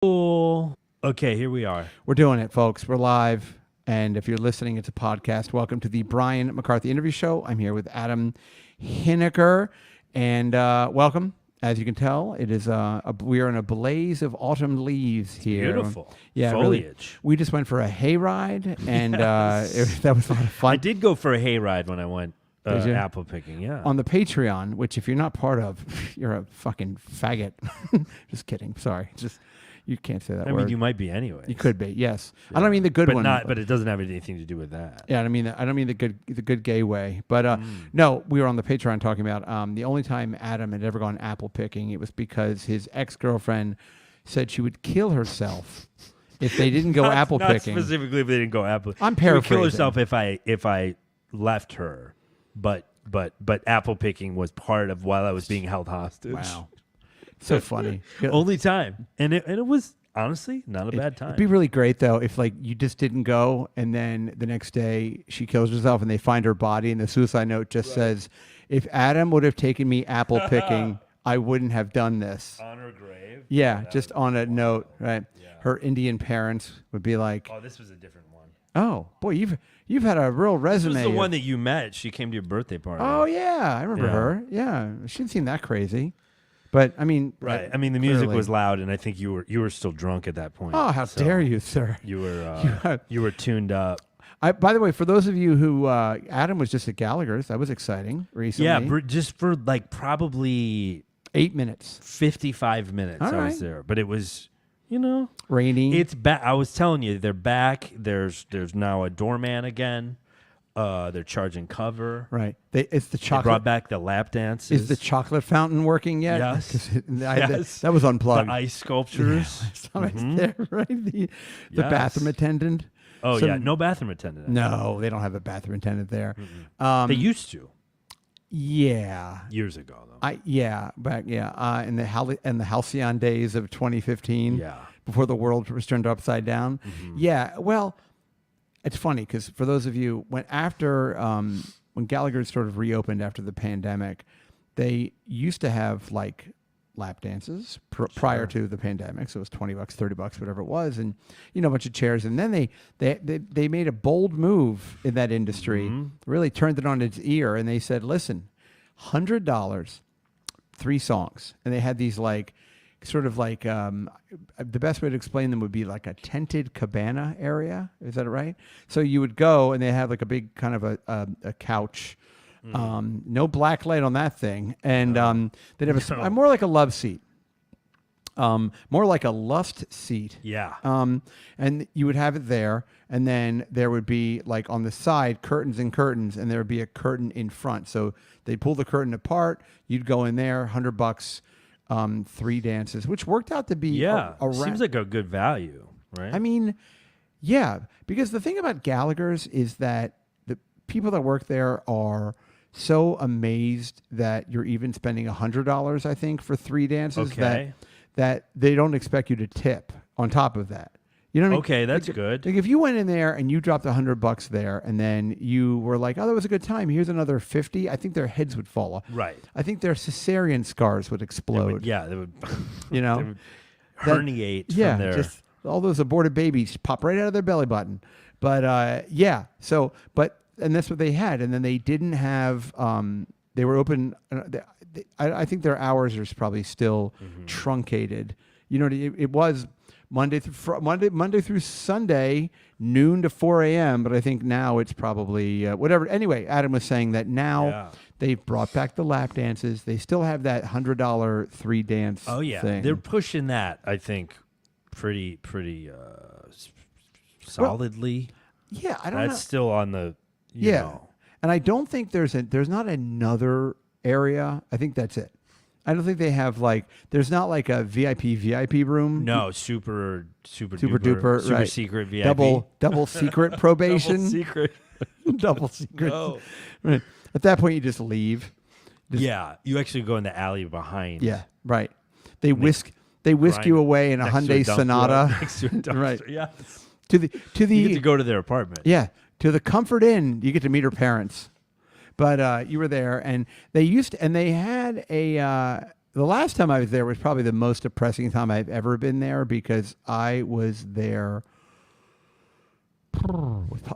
Cool. Okay, here we are. We're doing it, folks. We're live. And if you're listening, it's a podcast. Welcome to the Brian McCarthy Interview Show. I'm here with Adam Hineker. And welcome. As you can tell, it is we are in a blaze of autumn leaves here. Beautiful. Yeah, foliage. Really, we just went for a hayride, and Yes. that was a lot of fun. I did go for a hayride when I went apple picking, yeah. On the Patreon, which if you're not part of, you're a fucking faggot. Just kidding. Sorry. You can't say that word. I mean, you might be anyway. You could be, yes. Yeah. I don't mean the good one. But it doesn't have anything to do with that. Yeah, I don't mean the good gay way. But no, we were on the Patreon talking about the only time Adam had ever gone apple picking, it was because his ex-girlfriend said she would kill herself if they didn't go apple picking. Not specifically if they didn't go apple. I'm paraphrasing. She would kill herself if I left her, but apple picking was part of while I was being held hostage. Wow. So funny. Only time. And it was honestly not a bad time. It'd be really great though if like you just didn't go and then the next day she kills herself and they find her body and the suicide note just says, if Adam would have taken me apple picking, I wouldn't have done this. On her grave? Yeah, just on a note, right? Yeah. Her Indian parents would be like, oh, this was a different one. Oh, boy, you've had a real resume. This was the one that you met. She came to your birthday party. Oh yeah, I remember her. Yeah, she didn't seem that crazy. But I mean, right. I mean, the music was loud, and I think you were still drunk at that point. Oh, how dare you, sir? You were tuned up. By the way, for those of you who Adam was just at Gallagher's, that was exciting recently. Yeah, just for like probably 8 minutes, 55 minutes. I was there, but it was rainy. It's back. I was telling you, they're back. There's now a doorman again. They're charging cover. Right. It's the chocolate. They brought back the lap dances. Is the chocolate fountain working yet? Yes. That was unplugged. The ice sculptures. Yeah, there, right? The bathroom attendant. Oh, yeah. No bathroom attendant. No, they don't have a bathroom attendant there. They used to. Yeah. Years ago, though. In the halcyon days of 2015. Yeah. Before the world was turned upside down. Mm-hmm. Yeah. Well, it's funny because for those of you when Gallagher sort of reopened after the pandemic, they used to have like lap dances prior to the pandemic. So it was $20, $30, whatever it was, and a bunch of chairs. And then they made a bold move in that industry, really turned it on its ear, and they said, "Listen, $100, 3 songs," and they had these like. Sort of like the best way to explain them would be like a tented cabana area. Is that right? So you would go and they have like a big kind of a couch, no black light on that thing, and they'd have more like a love seat, more like a lust seat. Yeah. And you would have it there, and then there would be like on the side curtains and curtains, and there would be a curtain in front. So they'd pull the curtain apart. You'd go in there, $100. 3 dances, which worked out to be seems like a good value, right? I mean, yeah, because the thing about Gallagher's is that the people that work there are so amazed that you're even spending $100, I think, for 3 dances that they don't expect you to tip on top of that. You know what I mean? Okay, that's good. Like if you went in there and you dropped $100 there, and then you were like, "Oh, that was a good time. Here's another 50." I think their heads would fall off. Right. I think their cesarean scars would explode. They would. They would herniate. From their... just all those aborted babies pop right out of their belly button. But and that's what they had, and then they didn't have. They were open. I think their hours are probably still truncated. It was. Monday through Sunday, noon to 4 a.m. But I think now it's probably whatever. Anyway, Adam was saying that now they've brought back the lap dances. They still have that $100 3 dance. Oh yeah, thing. They're pushing that. I think pretty solidly. Yeah, I don't know. That's still on the. And I don't think there's not another area. I think that's it. I don't think they have there's not like a VIP room. No, super duper, super right. secret VIP. Double secret probation. Double secret. No. Right. At that point, you just leave. You actually go in the alley behind. Yeah, right. They whisk you away in a Hyundai Sonata. Next to a dumpster. Right. Yeah. To the you get to go to their apartment. Yeah. To the Comfort Inn, you get to meet her parents. But you were there, and they had the last time I was there was probably the most depressing time I've ever been there because I was there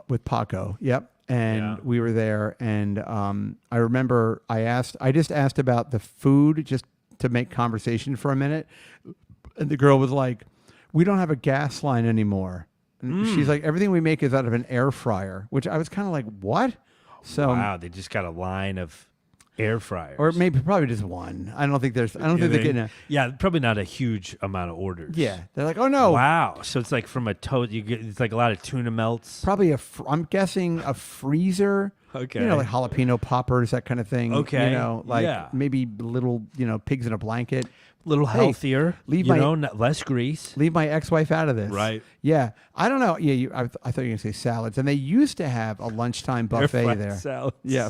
with Paco. Yep. And we were there, and I remember I just asked about the food just to make conversation for a minute, and the girl was like, "We don't have a gas line anymore." And she's like, "Everything we make is out of an air fryer," which I was kind of like, "What?" So wow, they just got a line of air fryers, or maybe probably just one. I don't think they're getting a. Yeah, probably not a huge amount of orders. Yeah, they're like, "Oh no!" Wow, so it's like from a toast. It's like a lot of tuna melts. Probably I'm guessing a freezer. Okay. You know, like jalapeno poppers, that kind of thing. Okay. You know, like maybe little, pigs in a blanket. A little healthier. Less grease. Leave my ex-wife out of this. Right. Yeah. I don't know. Yeah. I thought you were going to say salads. And they used to have a lunchtime buffet there. Salads. Yeah.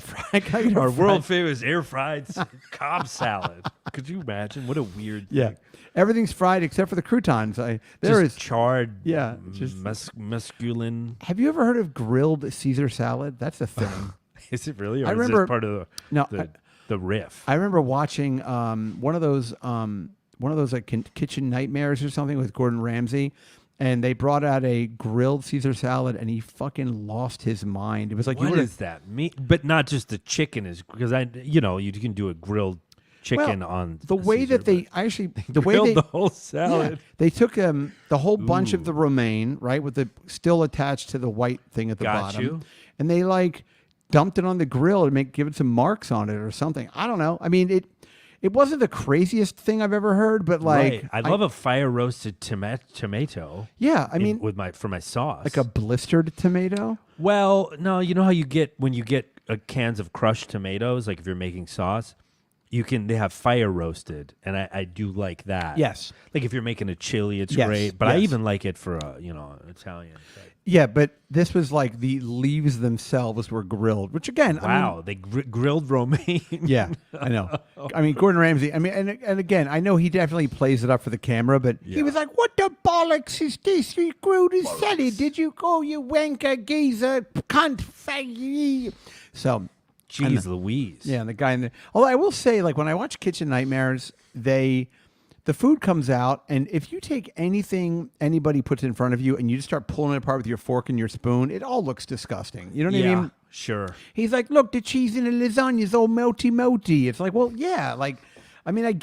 Our world famous air fried Cobb salad. Could you imagine? What a weird thing. Yeah. Everything's fried except for the croutons. There is charred. Yeah. Just masculine. Have you ever heard of grilled Caesar salad? That's a thing. Is it really? Or I is remember this part of the riff. I remember watching one of those like kitchen nightmares or something with Gordon Ramsay, and they brought out a grilled Caesar salad, and he fucking lost his mind. It was like, what is that? But not just the chicken is because you can do a grilled chicken on the way Caesar, that they actually grilled the whole salad. Yeah, they took the whole bunch of the romaine, right, with the still attached to the white thing at the bottom, and they like dumped it on the grill to give it some marks on it or something. I don't know. I mean, it wasn't the craziest thing I've ever heard, but like I love a fire roasted tomato. Yeah, I mean, for my sauce, like a blistered tomato. Well, no, you know how you get when you get cans of crushed tomatoes, like if you're making sauce. They have fire roasted, and I do like that. Yes. Like if you're making a chili, it's Yes, great. But yes. I even like it for Italian. Yeah, but this was like the leaves themselves were grilled, which again, wow, they grilled romaine. Yeah, I know. I mean, Gordon Ramsay. I mean, and again, I know he definitely plays it up for the camera, but he was like, "What the bollocks is this? You grilled his salad? Did you call you wanker geezer cunt faggy?" So. Jeez Louise. Yeah, and the guy although I will say, like, when I watch Kitchen Nightmares, the food comes out, and if you take anything anybody puts in front of you and you just start pulling it apart with your fork and your spoon, it all looks disgusting. You know what I mean? Sure. He's like, "Look, the cheese in the lasagna's all melty. It's like, well, yeah, like, I mean,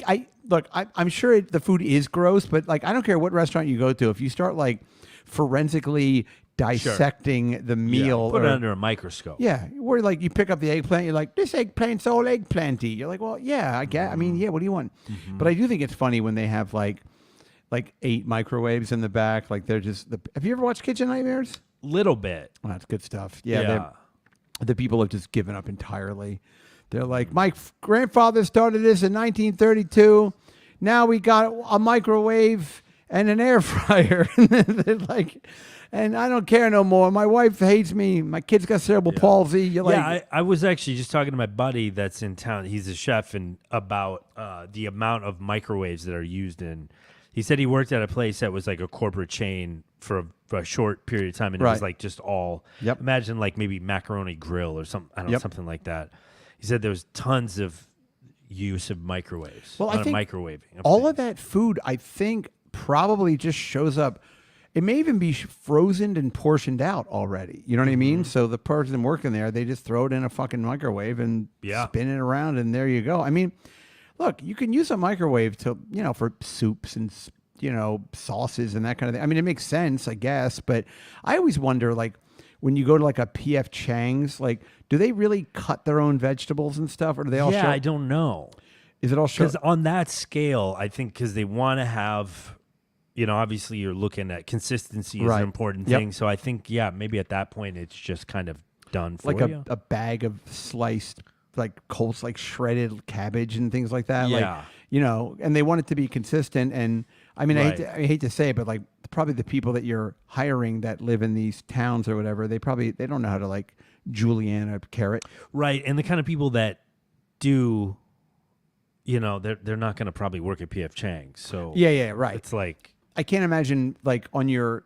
I'm sure the food is gross, but like, I don't care what restaurant you go to. If you start like forensically dissecting the meal, put it under a microscope. Yeah, where like you pick up the eggplant, you're like, "This eggplant's all eggplanty." You're like, "Well, yeah, I get. I mean, yeah, what do you want?" Mm-hmm. But I do think it's funny when they have like 8 microwaves in the back. Like they're just. Have you ever watched Kitchen Nightmares? Little bit. Oh, that's good stuff. Yeah. The people have just given up entirely. They're like, "My grandfather started this in 1932. Now we got a microwave and an air fryer." And they're like. And I don't care no more. My wife hates me. My kid's got cerebral palsy. You're like, I was actually just talking to my buddy that's in town. He's a chef, and about the amount of microwaves that are used in. He said he worked at a place that was like a corporate chain for a short period of time, and it was like just all. Yep. Imagine like maybe macaroni grill or something. I don't know, something like that. He said there was tons of use of microwaves. Well, I think microwaving all of that food, I think, probably just shows up. It may even be frozen and portioned out already. You know what I mean? So the person working there, they just throw it in a fucking microwave and spin it around, and there you go. I mean, look, you can use a microwave to, for soups and, sauces and that kind of thing. I mean, it makes sense, I guess. But I always wonder, like, when you go to like a P.F. Chang's, like, do they really cut their own vegetables and stuff, or do they all? Yeah, I don't know. Is it all? Because on that scale, I think because they want to have. Obviously you're looking at consistency is an important thing. So I think, maybe at that point it's just kind of done for like you. a bag of sliced, like like shredded cabbage and things like that. Yeah. Like, and they want it to be consistent. And I mean, I hate to say it, but like probably the people that you're hiring that live in these towns or whatever, they don't know how to like julienne a carrot. Right. And the kind of people that do, they're not going to probably work at P.F. Chang's. So yeah, right. It's like, I can't imagine, like, on your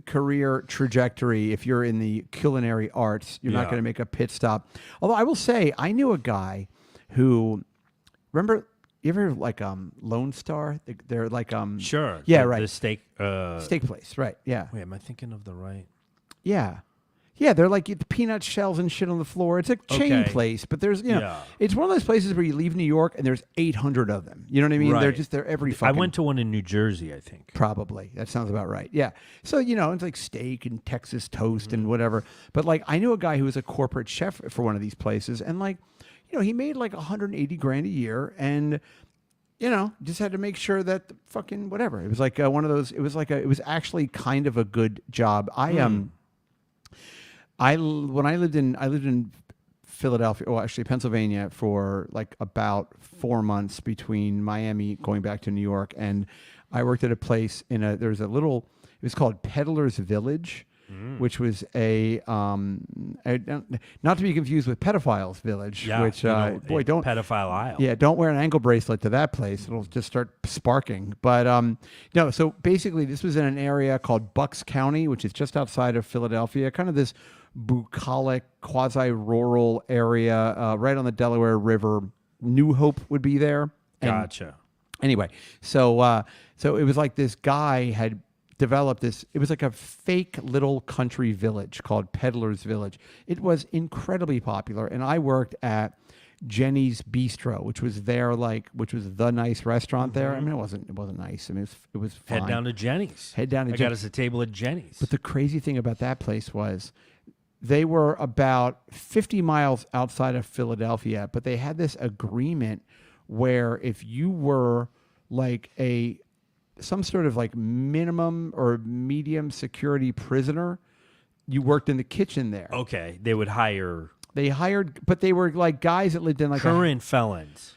career trajectory, if you're in the culinary arts, you're not going to make a pit stop. Although I will say, I knew a guy who, remember You ever like Lone Star? They're like Sure. Yeah, the, right. The steak. Steak place, right? Yeah. Wait, am I thinking of the right? Yeah. Yeah, they're like the peanut shells and shit on the floor. It's a chain Okay. place, but there's Yeah. it's one of those places where you leave New York and there's 800 of them. You know what I mean? Right. They're every I fucking. went to one in New Jersey, I think. Probably. That sounds about right. Yeah. So, it's like steak and Texas toast and whatever. But like I knew a guy who was a corporate chef for one of these places, and like, he made like 180 grand a year, and just had to make sure that the fucking whatever. It was like one of those. It was actually kind of a good job. When I lived in Philadelphia, well, actually Pennsylvania, for like about 4 months between Miami going back to New York, and I worked at a place it was called Peddler's Village, which was not to be confused with Pedophiles Village, Yeah, which boy, don't pedophile aisle. yeah, don't wear an ankle bracelet to that place. It'll just start sparking. But no, so basically this was in an area called Bucks County, which is just outside of Philadelphia, kind of this bucolic, quasi-rural area right on the Delaware River. New Hope would be there. And Gotcha. anyway, so it was like this guy had developed this. It was like a fake little country village called Peddler's Village. It was incredibly popular, and I worked at Jenny's Bistro, which was the nice restaurant there. I mean, it wasn't nice. I mean, it was fine. Head down to Jenny's. Head down to I got us a table at Jenny's. But the crazy thing about that place was they were about 50 miles outside of Philadelphia, but they had this agreement where if you were like some sort of like minimum or medium security prisoner, you worked in the kitchen there. Okay, they would hire. They hired, but they were like guys that lived in like current felons.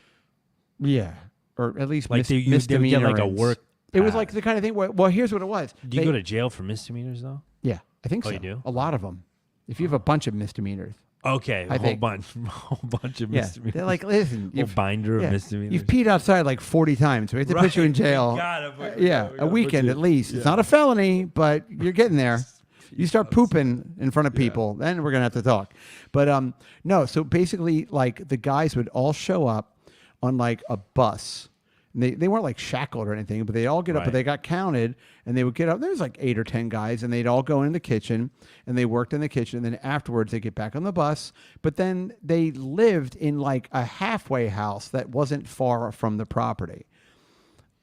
Yeah, or at least like they would get like a work. It was like the kind of thing where, well, here's what it was. Do you go to jail for misdemeanors though? Yeah, I think so. You do? A lot of them. If you have a bunch of misdemeanors. Okay, I a think. whole bunch of Yeah, misdemeanors. they're like, listen, A whole binder of misdemeanors. You've peed outside like 40 times. We have to put you in jail. A weekend at least. Yeah. It's not a felony, but you're getting there. You start pooping in front of people, then we're gonna have to talk. But no. So basically, like the guys would all show up on like a bus. And they weren't like shackled or anything, but they all get up. But they got counted, and they would get up. There was like 8 or 10 guys, and they'd all go in the kitchen, and they worked in the kitchen. And then afterwards, they get back on the bus. But then they lived in like a halfway house that wasn't far from the property.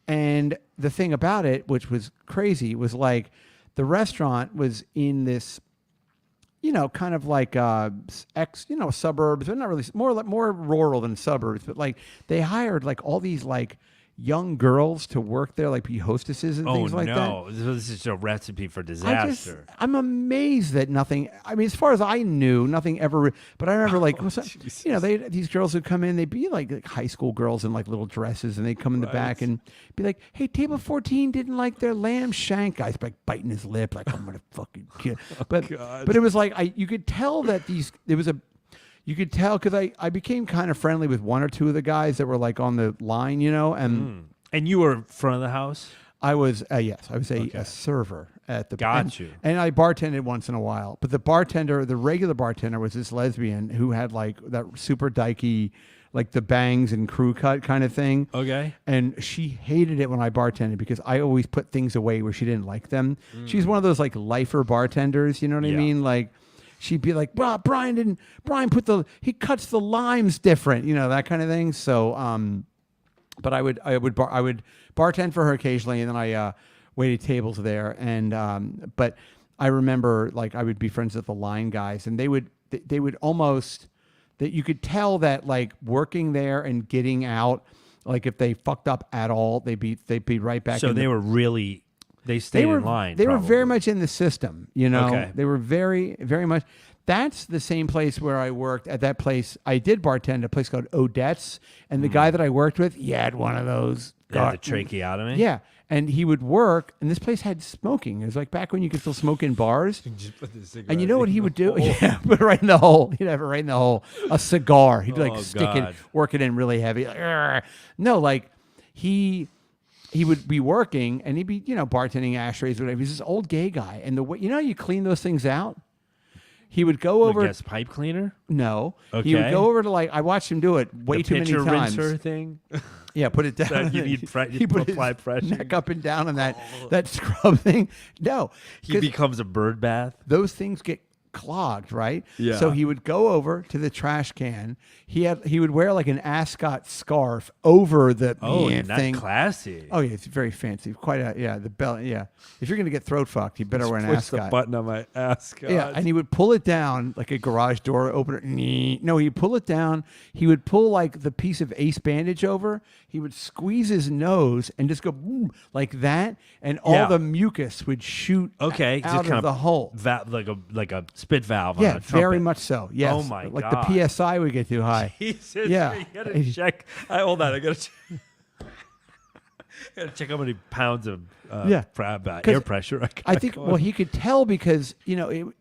And the thing about it, which was crazy, was like the restaurant was in this, kind of like suburbs, but not really, more rural than suburbs. But like they hired like all these like young girls to work there, like be hostesses and things like that. Oh no, this is a recipe for disaster. I'm amazed that nothing. I mean, as far as I knew, nothing ever. But I remember like, these girls would come in. They'd be like high school girls in like little dresses, and they'd come in the back and be like, "Hey, table 14 didn't like their lamb shank." Guy's like biting his lip, like I'm gonna fucking kill. But it was like you could tell that you could tell because I became kind of friendly with one or two of the guys that were like on the line, and you were front of the house. I was yes, I was a server at the. Got you. And I bartended once in a while, but the regular bartender, was this lesbian who had like that super dykey, like the bangs and crew cut kind of thing. Okay. And she hated it when I bartended because I always put things away where she didn't like them. She's one of those like lifer bartenders, you know what I mean? Like. She'd be like, well, Brian he cuts the limes different, that kind of thing. So, but I would bartend for her occasionally, and then I waited tables there. And but I remember like I would be friends with the line guys, and they would almost that you could tell that like working there and getting out, like if they fucked up at all, they'd be right back. So they stayed in line. They were very much in the system, Okay. They were very, very much. That's the same place where I worked. At that place, I did bartend at a place called Odette's, and the guy that I worked with, he had one of those. They had the tracheotomy? Yeah, and he would work, and this place had smoking. It was like back when you could still smoke in bars. Just put the cigarette And you know what in he would the do? hole. Yeah, put it right in the hole. He'd have it right in the hole. A cigar. He'd like stick God. it, work it in really heavy. Like, "Argh." No, like he would be working, and he'd be, bartending ashtrays, whatever. He's this old gay guy, and the way you clean those things out. He would go over. The gas pipe cleaner? No. Okay. He would go over to I watched him do it way the too many pitcher times. rinser thing? Yeah, put it down. So and you then need he put apply his pressure. neck up and down on that scrub thing. No, He 'cause becomes a bird bath. those things get clogged, right? Yeah. So he would go over to the trash can. He would wear like an ascot scarf over the Not thing. classy. Oh yeah, it's very fancy. Quite the belt. Yeah, if you're gonna get throat fucked, you better wear an Push the ascot. button on my ascot. Yeah, and he would pull it down like a garage door opener. No, he'd pull it down. He would pull like the piece of ace bandage over. He would squeeze his nose and just go boom, like that, and all the mucus would shoot Okay, out just of the hole. like a spit valve. Yeah, on a very trumpet. much so. Yes. Oh my like God. the PSI would get too high. Jesus, Yeah. you gotta check. Hold on, I gotta check how many pounds of air pressure. I think. Well, he could tell because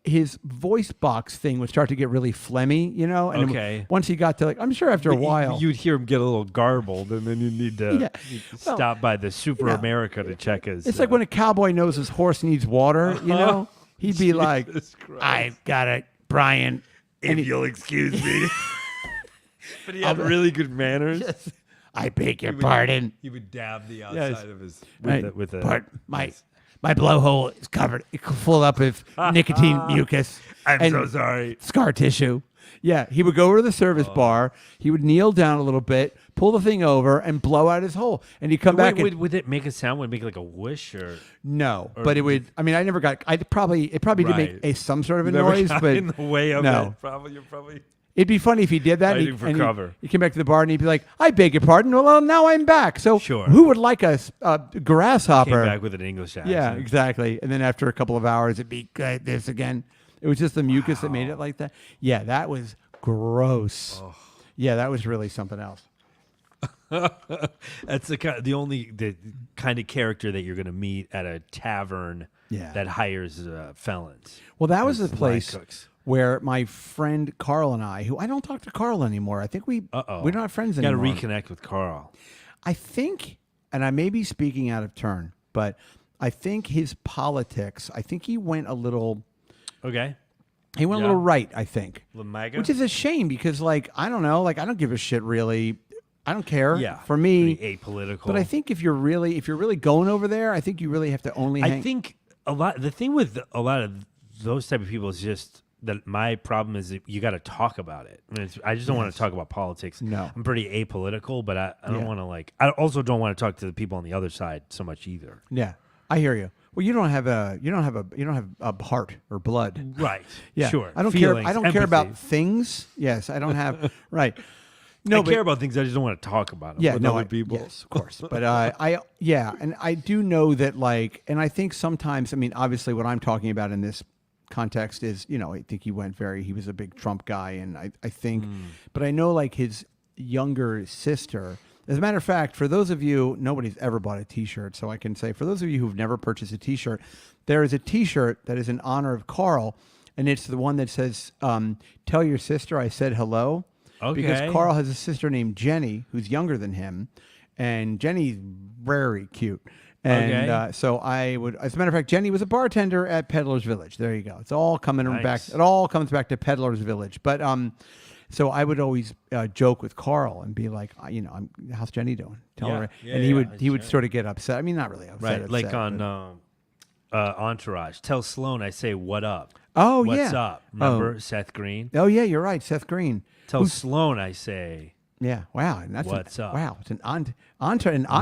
his voice box thing would start to get really phlegmy. And Okay. once he got to I'm sure after a while, you'd hear him get a little garbled, and then you need to Well, stop by the Super America to check his. it's like when a cowboy knows his horse needs water. He'd be like, Jesus Christ. "I've got it, Brian." if you'll excuse me. But he had really good manners. I beg your pardon. He would dab the outside Yes. of his Right. with a. My blowhole is covered, full up with nicotine mucus. I'm and so sorry. Scar tissue. Yeah, he would go over to the service bar. He would kneel down a little bit, pull the thing over, and blow out his hole. And he'd come back. Would it make a sound? Would it make like a whoosh or? No, but it would. I mean, I never got. It probably did Right. make some sort of a Never noise, got but in the way of no. it. You're probably. It'd be funny if he did that. Hiding for cover. He came back to the bar and he'd be like, "I beg your pardon. Well, now I'm back. So, Sure. who would like a grasshopper?" Came back with an English accent. Yeah, exactly. And then after a couple of hours, it'd be this again. It was just the mucus that made it like that. Yeah, that was gross. Oh. Yeah, that was really something else. That's the kind of character that you're going to meet at a tavern Yeah. that hires felons. Well, that was As the line place cooks. where my friend Carl and I, who I don't talk to Carl anymore. I think we're not friends Got to anymore. reconnect with Carl. I think, and I may be speaking out of turn, but I think his politics, I think he went a little Okay. a little right, I think. The MAGA? Which is a shame because I don't know, I don't give a shit really. I don't care. Yeah. For me, pretty apolitical. but I think if you're really going over there, I think you really have to only hang. I think the thing with a lot of those type of people is just that my problem is that you got to talk about it. I just don't want to talk about politics. No. I'm pretty apolitical, but I don't want to I also don't want to talk to the people on the other side so much either. Yeah, I hear you. Well, you don't have a heart or blood. Right. Yeah. Sure. I don't Feelings, care. I don't care about empathy. things. Yes, I don't have. Right. No, I but, care about things. I just don't want to talk about them with other people. Yes, of course. But and I do know that and I think sometimes, I mean, obviously, what I'm talking about in this context is, I think he was a big Trump guy, and I think, but I know his younger sister. As a matter of fact, for those of you, nobody's ever bought a T-shirt, so I can say, for those of you who've never purchased a T-shirt, there is a T-shirt that is in honor of Carl, and it's the one that says, "Tell your sister I said hello." Okay. Because Carl has a sister named Jenny who's younger than him, and Jenny's very cute. And Okay. so I would, as a matter of fact, Jenny was a bartender at Peddler's Village. There you go. It's all coming back. Nice. It all comes back to Peddler's Village. But so I would always joke with Carl and be like, how's Jenny doing? Tell Yeah. her. Yeah, and yeah, he would sure. sort of get upset. I mean, not really upset. Right. Like upset, on Entourage. Tell Sloan I say what up. Oh, What's yeah. up? Remember Seth Green? Oh yeah, you're right, Seth Green. Tell Sloan I say Yeah, wow. And that's What's up? Wow, it's an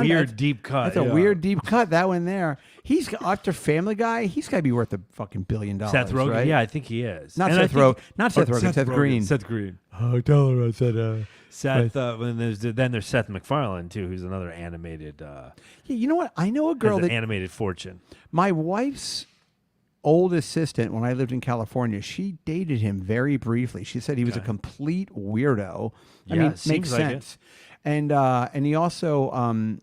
weird deep cut. That's a weird deep cut. That one there. He's after Family Guy. He's got to be worth a fucking $1 billion. Seth Rogen. right? Yeah, I think he is. Not And I Seth think- Rogen. Not Seth Rogen. Seth Green. Seth Green. Oh, tell her I said. Seth. Then there's Seth MacFarlane too, who's another animated. Yeah, you know what? I know a girl has an that animated fortune. my wife's old assistant when I lived in California. She dated him very briefly. She said he was a complete weirdo. I Yeah, mean, seems makes like it. sense. And he also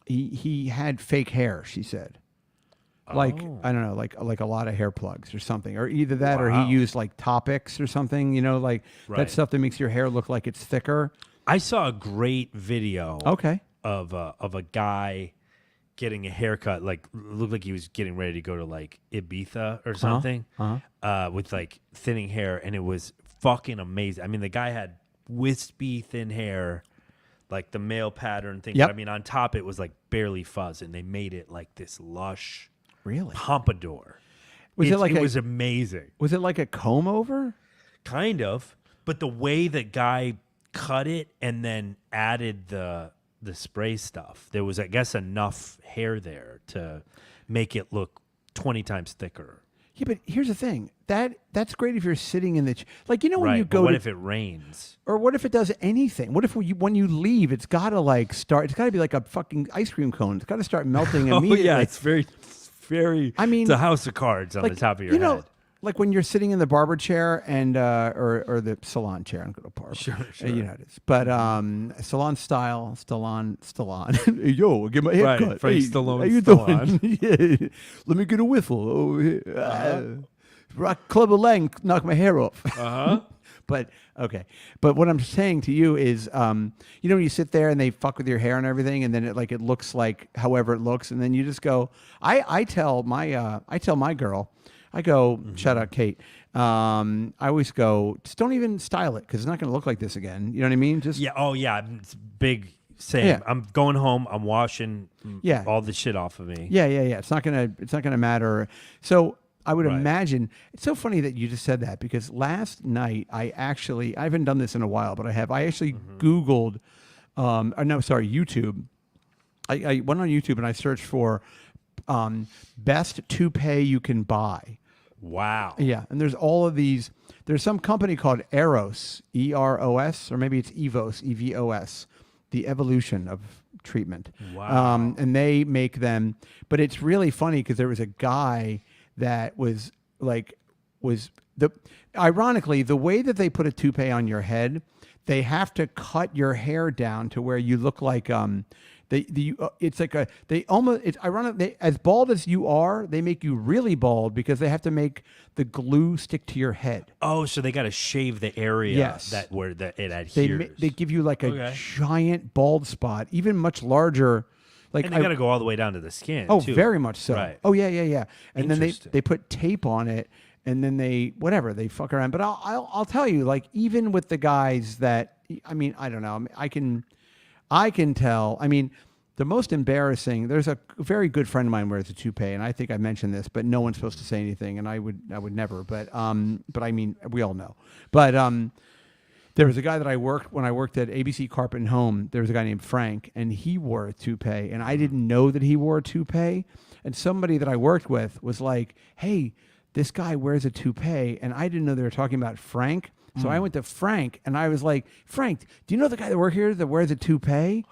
he had fake hair. She said. Like Oh. I don't know, like a lot of hair plugs or something, or either that or he Wow. used like Topics or something, like Right. that stuff that makes your hair look like it's thicker. I saw a great video Okay. of a guy getting a haircut, looked like he was getting ready to go to like Ibiza or something, with like thinning hair, and it was fucking amazing. I mean, the guy had wispy thin hair, like the male pattern thing. Yep. But, I mean, on top it was like barely fuzz, and they made it like this lush Really? pompadour. Was it like it was amazing. Was it like a comb over? Kind of, but the way the guy cut it and then added the spray stuff, there was, I guess, enough hair there to make it look 20 times thicker. Yeah, but here's the thing. That's great if you're sitting in the like, you know, when Right, you but go what to, if it rains? or what if it does anything? What if when you leave, it's got to like start, it's got to be like a fucking ice cream cone. It's got to start melting immediately. Oh yeah, it's very. I mean, it's a house of cards on like, the top of your head. Like when you're sitting in the barber chair and or the salon chair. I'm going to barber. Sure. You know it is. But salon style, Stallone. Hey, yo, get my hair cut. Frank Hey, Stallone, how you doing? Yeah. Let me get a whiffle. Oh, rock Club of Lang, knock my hair off. But okay. But what I'm saying to you is, you know, when you sit there and they fuck with your hair and everything, and then it looks like however it looks, and then you just go. I tell my girl, I go, shout out Kate. I always go, just don't even style it because it's not going to look like this again. You know what I mean? Just Oh yeah, it's big. Same. Yeah. I'm going home. I'm washing. All the shit off of me. Yeah. It's not gonna matter. So I would imagine it's so funny that you just said that because last night I haven't done this in a while, but I actually Googled, YouTube. I went on YouTube and I searched for best toupee you can buy. Wow. Yeah, and there's all of these. There's some company called Eros, EROS, or maybe it's Evos, EVOS, the evolution of treatment. Wow. And they make them, but it's really funny because there was a guy that ironically, the way that they put a toupee on your head, they have to cut your hair down to where you look like it's ironic. As bald as you are, they make you really bald because they have to make the glue stick to your head. Oh, so they got to shave the area where it adheres. They give you like a giant bald spot, even much larger. Like, and they got to go all the way down to the skin. Oh, too. very much so. Right. Oh yeah. And then they put tape on it, and then they fuck around. But I'll tell you, like, even with the guys that, I mean, I don't know. I can tell. I mean, the most embarrassing. There's a very good friend of mine wears a toupee, and I think I mentioned this, but no one's supposed to say anything, and I would never. But I mean, we all know. But there was a guy that when I worked at ABC Carpet and Home. There was a guy named Frank, and he wore a toupee, and I didn't know that he wore a toupee. And somebody that I worked with was like, "Hey, this guy wears a toupee," and I didn't know they were talking about Frank. So I went to Frank, and I was like, "Frank, do you know the guy that works here that wears a toupee?"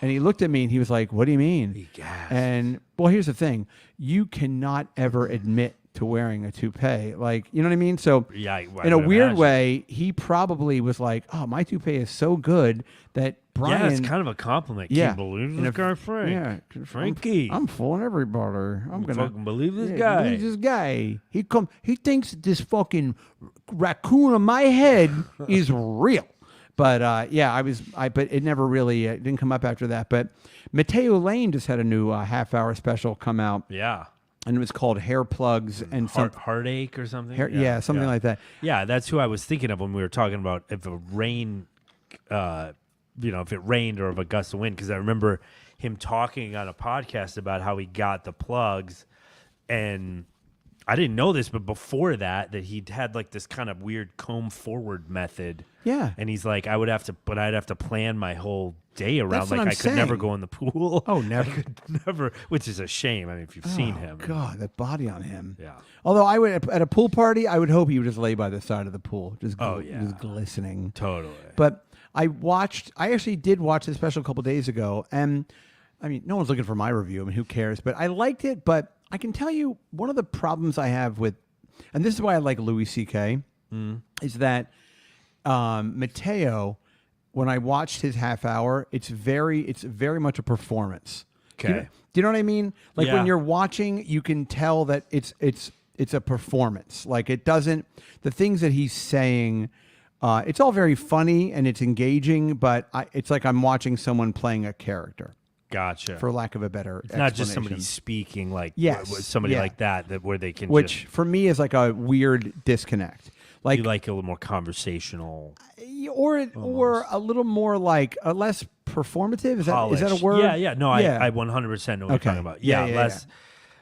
And he looked at me, and he was like, "What do you mean?" He gasped. And well, here's the thing: you cannot ever admit to wearing a toupee, like, you know what I mean? So in a weird way, he probably was like, "Oh, my toupee is so good that Brian." Yeah, it's kind of a compliment. Yeah. Can't believe this guy, Frank. Yeah, Frankie. I'm fooling everybody. I'm gonna fucking believe this guy. Believe this guy. He thinks this fucking raccoon on my head is real. But but it never really it didn't come up after that. But Mateo Lane just had a new half-hour special come out. Yeah. And it was called Hair Plugs and Heartache or something. Something like that. Yeah, that's who I was thinking of when we were talking about if a rain, if it rained or if a gust of wind. Because I remember him talking on a podcast about how he got the plugs, and I didn't know this, but before that he'd had like this kind of weird comb forward method. Yeah. And he's like, I'd have to plan my whole day around. That's what like I'm I could never saying. go in the pool. Oh, never. I could never, which is a shame. I mean, if you've seen him. God, that body on him. Yeah. Although I would at a pool party, I would hope he would just lay by the side of the pool, just just glistening. Totally. But I actually did watch the special a couple days ago, and I mean, no one's looking for my review. I mean, who cares? But I liked it. But I can tell you one of the problems I have with, and this is why I like Louis C.K., is that Mateo, when I watched his half hour, it's very much a performance. Okay. Do you know what I mean? Like when you're watching, you can tell that it's a performance. Like it doesn't, the things that he's saying, it's all very funny and it's engaging, but it's like I'm watching someone playing a character. Gotcha. For lack of a better explanation. Not just somebody speaking like somebody like that where they can which for me is like a weird disconnect. Like you like a little more conversational or a little more like a less performative. Is that a Polished. word? Yeah. No, Yeah. I 100% know what Okay. you're talking about. Yeah, Yeah, yeah, less.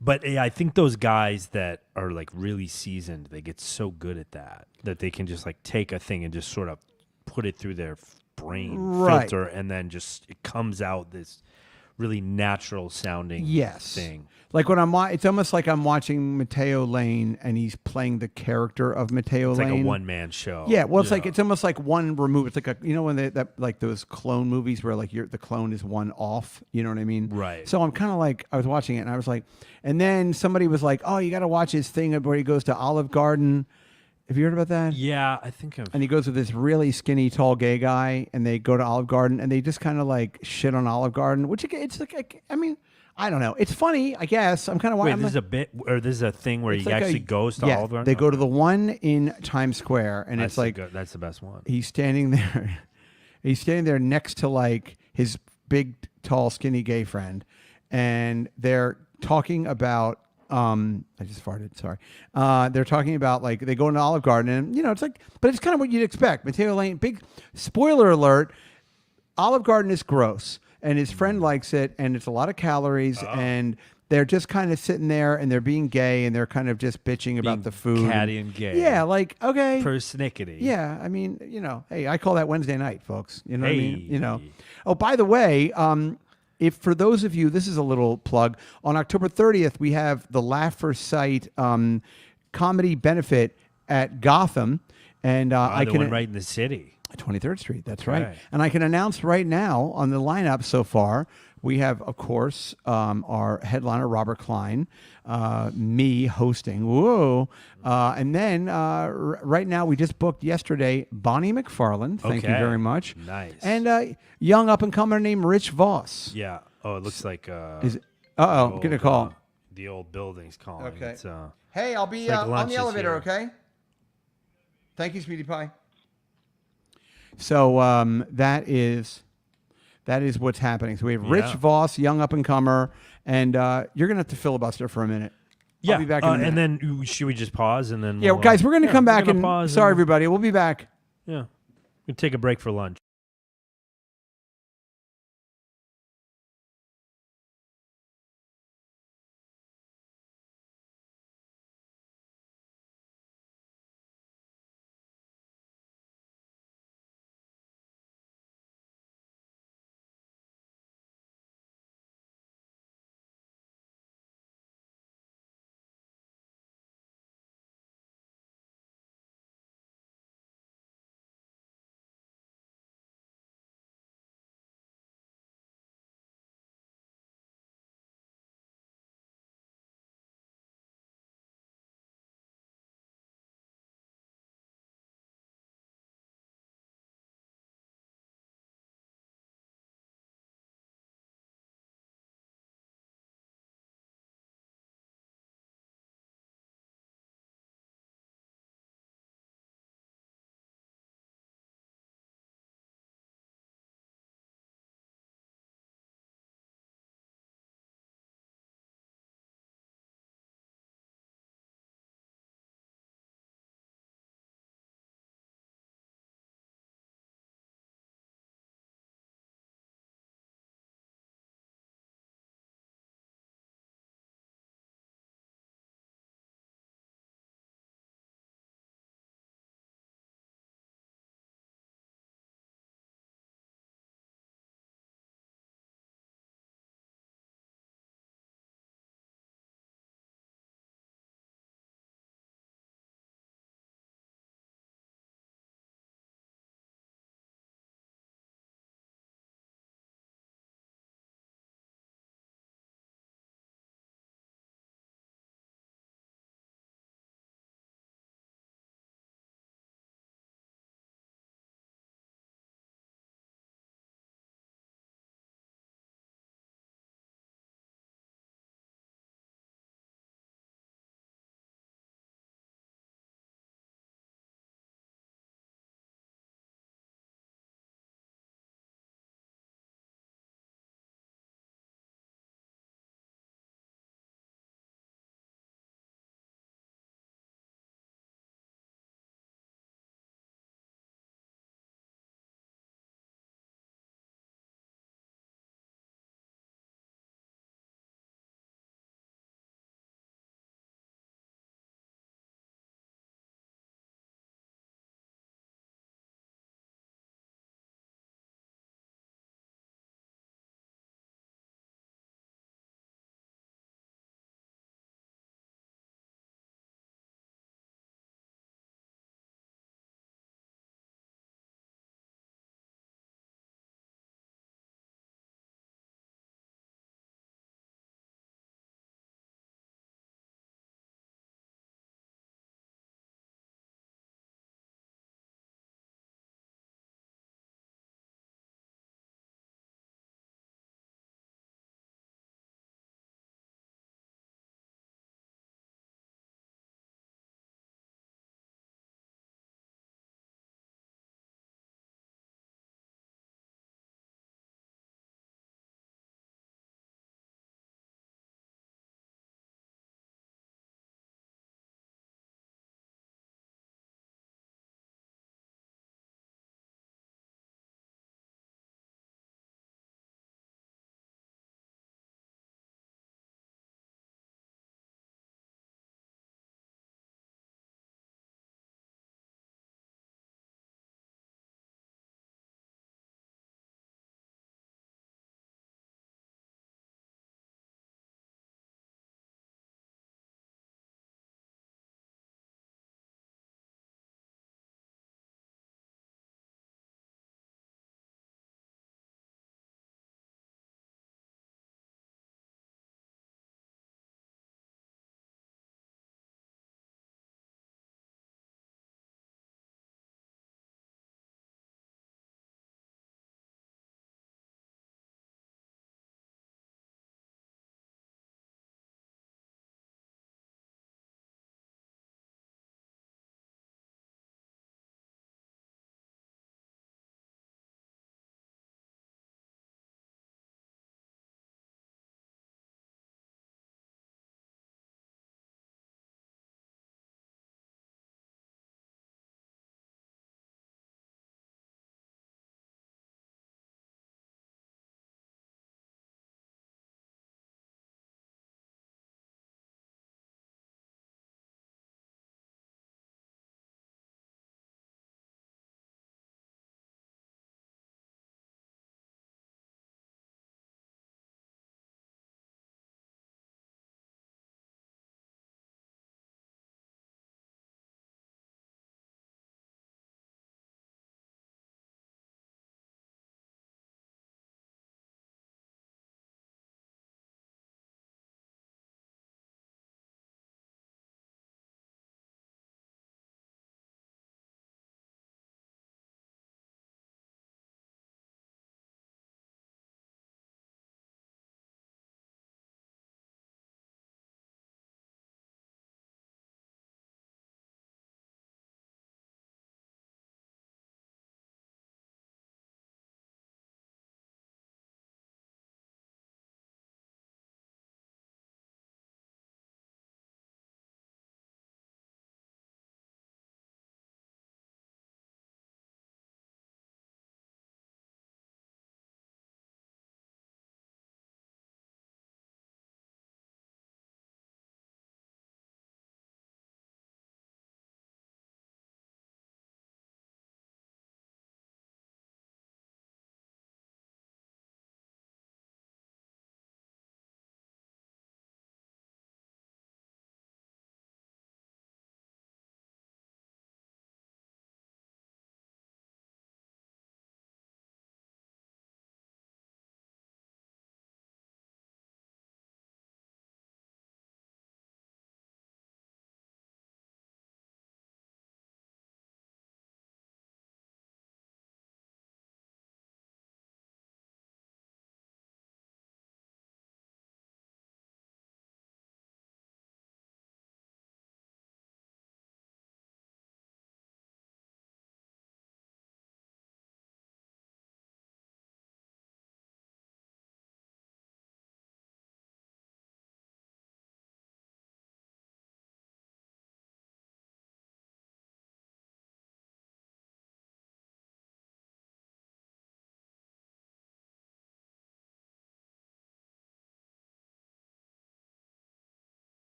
But I think those guys that are like really seasoned, they get so good at that they can just like take a thing and just sort of put it through their brain Right. filter, and then just it comes out this really natural sounding Yes. thing. Like when it's almost like I'm watching Matteo Lane and he's playing the character of Matteo It's Lane. like a one-man show. Yeah, well, it's almost like one remove. It's like when that like those clone movies where like the clone is one off. You know what I mean? Right. So I'm kind of like I was watching it and I was like, and then somebody was like, "Oh, you got to watch his thing where he goes to Olive Garden." Have you heard about that? Yeah, I think And he goes with this really skinny, tall, gay guy, and they go to Olive Garden, and they just kind of like shit on Olive Garden, which it's like, I mean, I don't know. It's funny, I guess. I'm kind of Wait, this is a bit, or this is a thing where he like actually goes to Olive Garden? They go to the one in Times Square, and it's like that's the best one. he's standing there. He's standing there next to like his big, tall, skinny gay friend, and they're talking about. I just farted. Sorry. They're talking about like they go into Olive Garden, and it's like, but it's kind of what you'd expect. Matteo Lane. Big spoiler alert: Olive Garden is gross, and his friend likes it, and it's a lot of calories, and they're just kind of sitting there, and they're being gay, and they're kind of just bitching about the food. Catty and gay. Yeah, like okay. Persnickety. Yeah, I mean, hey, I call that Wednesday night, folks. You know what I mean? Hey. Oh, by the way, if for those of you, this is a little plug. On October 30th, we have the Laugh First Sight comedy benefit at Gotham, and I the can one right in the city. 23rd Street. That's Okay. right. And I can announce right now on the lineup so far, we have, of course, our headliner, Robert Klein, me hosting. Whoa. And then right now, we just booked yesterday Bonnie McFarlane. Thank you Okay. very much. Nice. And young up-and-comer named Rich Voss. Yeah. Oh, it looks like Uh-oh, get a call. The old building's calling. Okay. It's, Hey, I'll be like on lunch the is elevator, here. okay? Thank you, Sweetie Pie. So that is what's happening. So we have Rich Yeah. Voss, young up-and-comer, and you're going to have to filibuster for a minute. yeah. I'll be back in a minute. And then should we just pause and then? Yeah, we'll, guys, we're going to come back and pause sorry, everybody. We'll be back. Yeah. We'll take a break for lunch.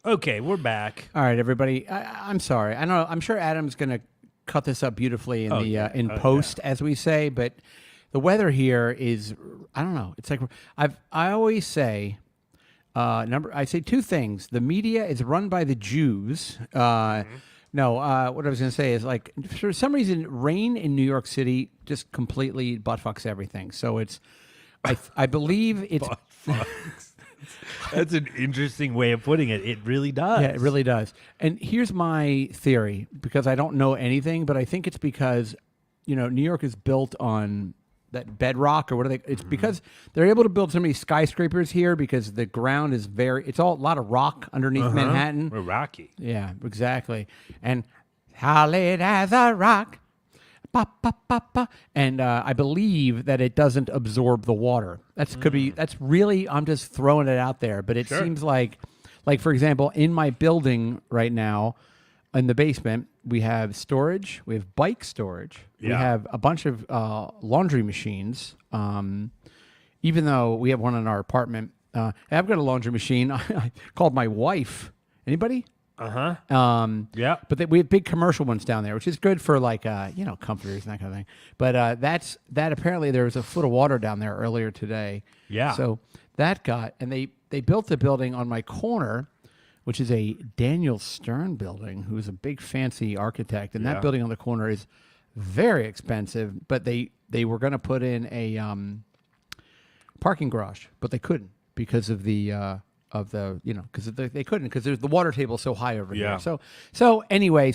Okay, we're back. All right, everybody. I'm sorry. I know. I'm sure Adam's going to cut this up beautifully in in post, as we say. But the weather here is, I don't know. It's like I always say, I say two things. The media is run by the Jews. No, what I was going to say is, like, for some reason, rain in New York City just completely buttfucks everything. So it's, I believe it's. That's an interesting way of putting it. It really does. Yeah, it really does. And here's my theory, because I don't know anything, but I think it's because, New York is built on that bedrock, or what are they? It's because they're able to build so many skyscrapers here because the ground is it's a lot of rock underneath Manhattan. We're rocky. Yeah, exactly. And solid as a rock. Ba, ba, ba, ba. And I believe that it doesn't absorb the water. That's really, I'm just throwing it out there, but it seems like for example, in my building right now, in the basement, we have storage, we have bike storage, we have a bunch of laundry machines. Even though we have one in our apartment, I've got a laundry machine. I called my wife. Anybody? Yeah. But we have big commercial ones down there, which is good for like comforters and that kind of thing. But that apparently there was a foot of water down there earlier today. Yeah. So that and they built the building on my corner, which is a Daniel Stern building, who's a big fancy architect, and that building on the corner is very expensive. But they were going to put in a parking garage, but they couldn't because of the. Because they couldn't, because there's the water table so high over here. So anyway,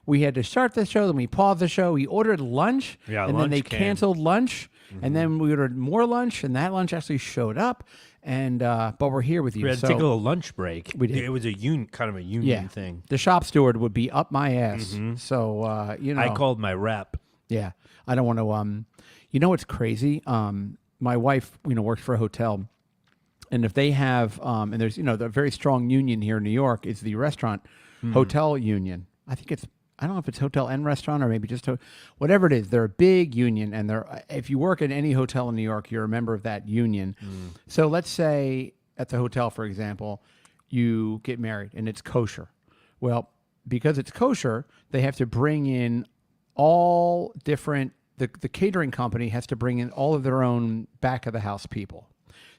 we had to start the show, then we paused the show, we ordered lunch, and then they canceled lunch, and then we ordered more lunch, and that lunch actually showed up, and but we're here with you. We had to take a little lunch break. We did. It was kind of a union thing. The shop steward would be up my ass. So I called my rep. Yeah, I don't want to. What's crazy? My wife, works for a hotel. And if they have, and there's, the very strong union here in New York is the restaurant hotel union. I don't know if it's hotel and restaurant or maybe just whatever it is. They're a big union, and if you work in any hotel in New York, you're a member of that union. So let's say at the hotel, for example, you get married and it's kosher. Well, because it's kosher, they have to bring in all different. The catering company has to bring in all of their own back of the house people.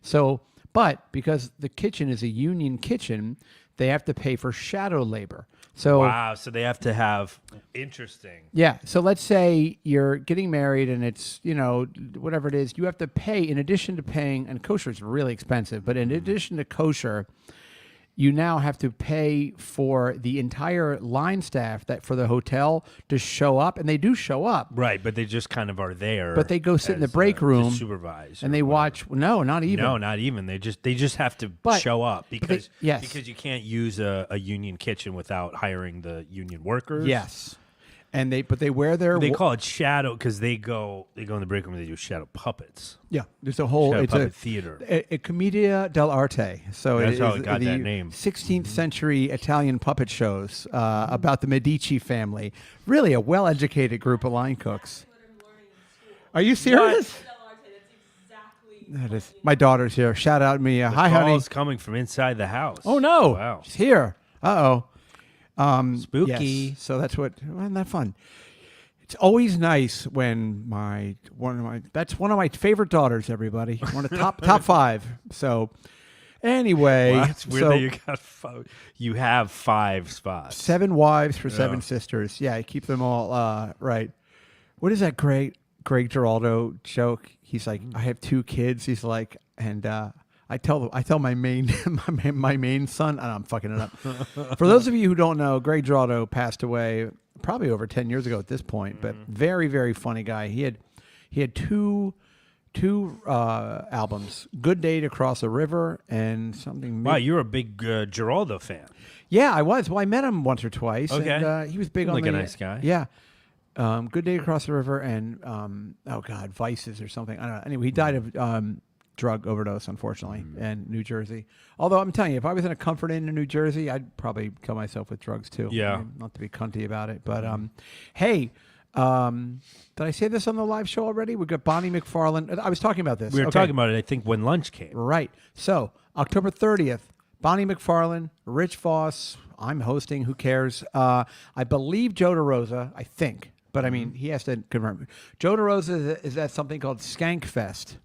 So. But because the kitchen is a union kitchen, they have to pay for shadow labor. So wow, so they have to have interesting. Yeah. So let's say you're getting married and it's, whatever it is, you have to pay in addition to paying, and kosher is really expensive, but in addition to kosher, you now have to pay for the entire line staff for the hotel to show up, and they do show up. Right, but they just kind of are there. But they go sit in the break room, supervise, and they watch. No, not even. No, not even. They just have to show up because you can't use a union kitchen without hiring the union workers. Yes. And they wear their. They call it shadow because they go in the break room and they do shadow puppets. Yeah, there's a whole puppet theater, a commedia dell'arte. So that's how it got that name. 16th century Italian puppet shows about the Medici family. Really, a well-educated group of line cooks. Are you serious? That is my daughter's here. Shout out me. Hi, honey. Call's coming from inside the house. Oh no! Wow, she's here. Spooky. Yes. So that's isn't that fun? It's always nice when that's one of my favorite daughters. Everybody, one of top 5. So anyway, wow, it's weird that you got 5. You have 5 spots. 7 wives for 7 sisters. Yeah, I keep them all right. What is that Greg Giraldo joke? He's like, I have 2 kids. He's like, and I tell my main my main son, and I'm fucking it up. For those of you who don't know, Greg Giraldo passed away probably over 10 years ago at this point, but very, very funny guy. He had two albums, Good Day to Cross a River and something. Wow, you're a big Giraldo fan. Yeah, I was. Well, I met him once or twice. Okay. And, he was big like a nice guy. Yeah. Good Day to Cross the River and, Vices or something. I don't know. Anyway, he died of drug overdose, unfortunately, in New Jersey. Although I'm telling you, if I was in a Comfort Inn in New Jersey, I'd probably kill myself with drugs too. Yeah. I mean, not to be cunty about it. But, hey, did I say this on the live show already? We've got Bonnie McFarlane. I was talking about this. We were talking about it, I think, when lunch came. Right. So, October 30th, Bonnie McFarlane, Rich Voss. I'm hosting. Who cares? I believe Joe DeRosa. I think, but I mean, he has to confirm. Joe DeRosa is at something called Skankfest.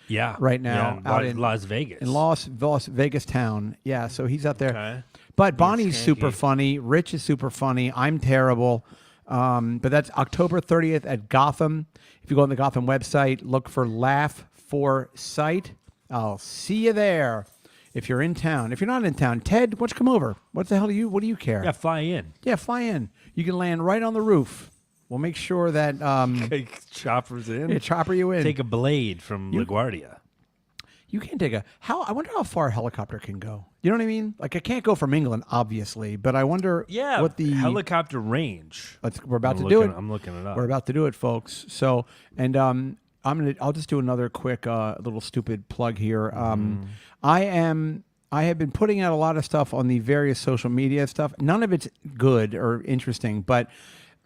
Yeah. Right now, yeah, out in Las Vegas. in Las Vegas town. Yeah, so he's out there. Okay. But Bonnie's skanky. super funny. Rich is super funny. I'm terrible. But that's October 30th at Gotham. If you go on the Gotham website, look for Laugh for Sight. I'll see you there. If you're in town. If you're not in town, Ted, why don't you come over? What the hell do you? What do you care? Yeah, fly in. Yeah, fly in. You can land right on the roof. We'll make sure that Take choppers in. yeah, chopper you in. Take a blade from LaGuardia. You can't take I wonder how far a helicopter can go. You know what I mean? Like, I can't go from England, obviously, but I wonder what the helicopter range. We're about to do it. I'm looking it up. We're about to do it, folks. So, and I'll just do another quick little stupid plug here. I have been putting out a lot of stuff on the various social media stuff. None of it's good or interesting, but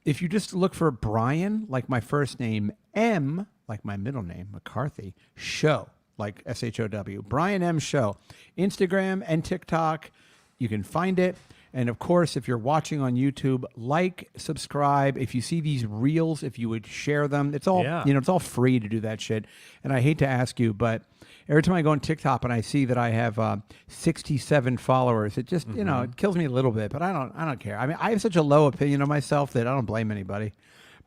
if you just look for Brian, like my first name, M, like my middle name, McCarthy, Show, like SHOW, Brian M Show, Instagram and TikTok, you can find it. And of course, if you're watching on YouTube, like, subscribe. If you see these reels, if you would share them, it's all it's all free to do that shit. And I hate to ask you, but every time I go on TikTok and I see that I have 67 followers, it just it kills me a little bit. But I don't care. I mean, I have such a low opinion of myself that I don't blame anybody.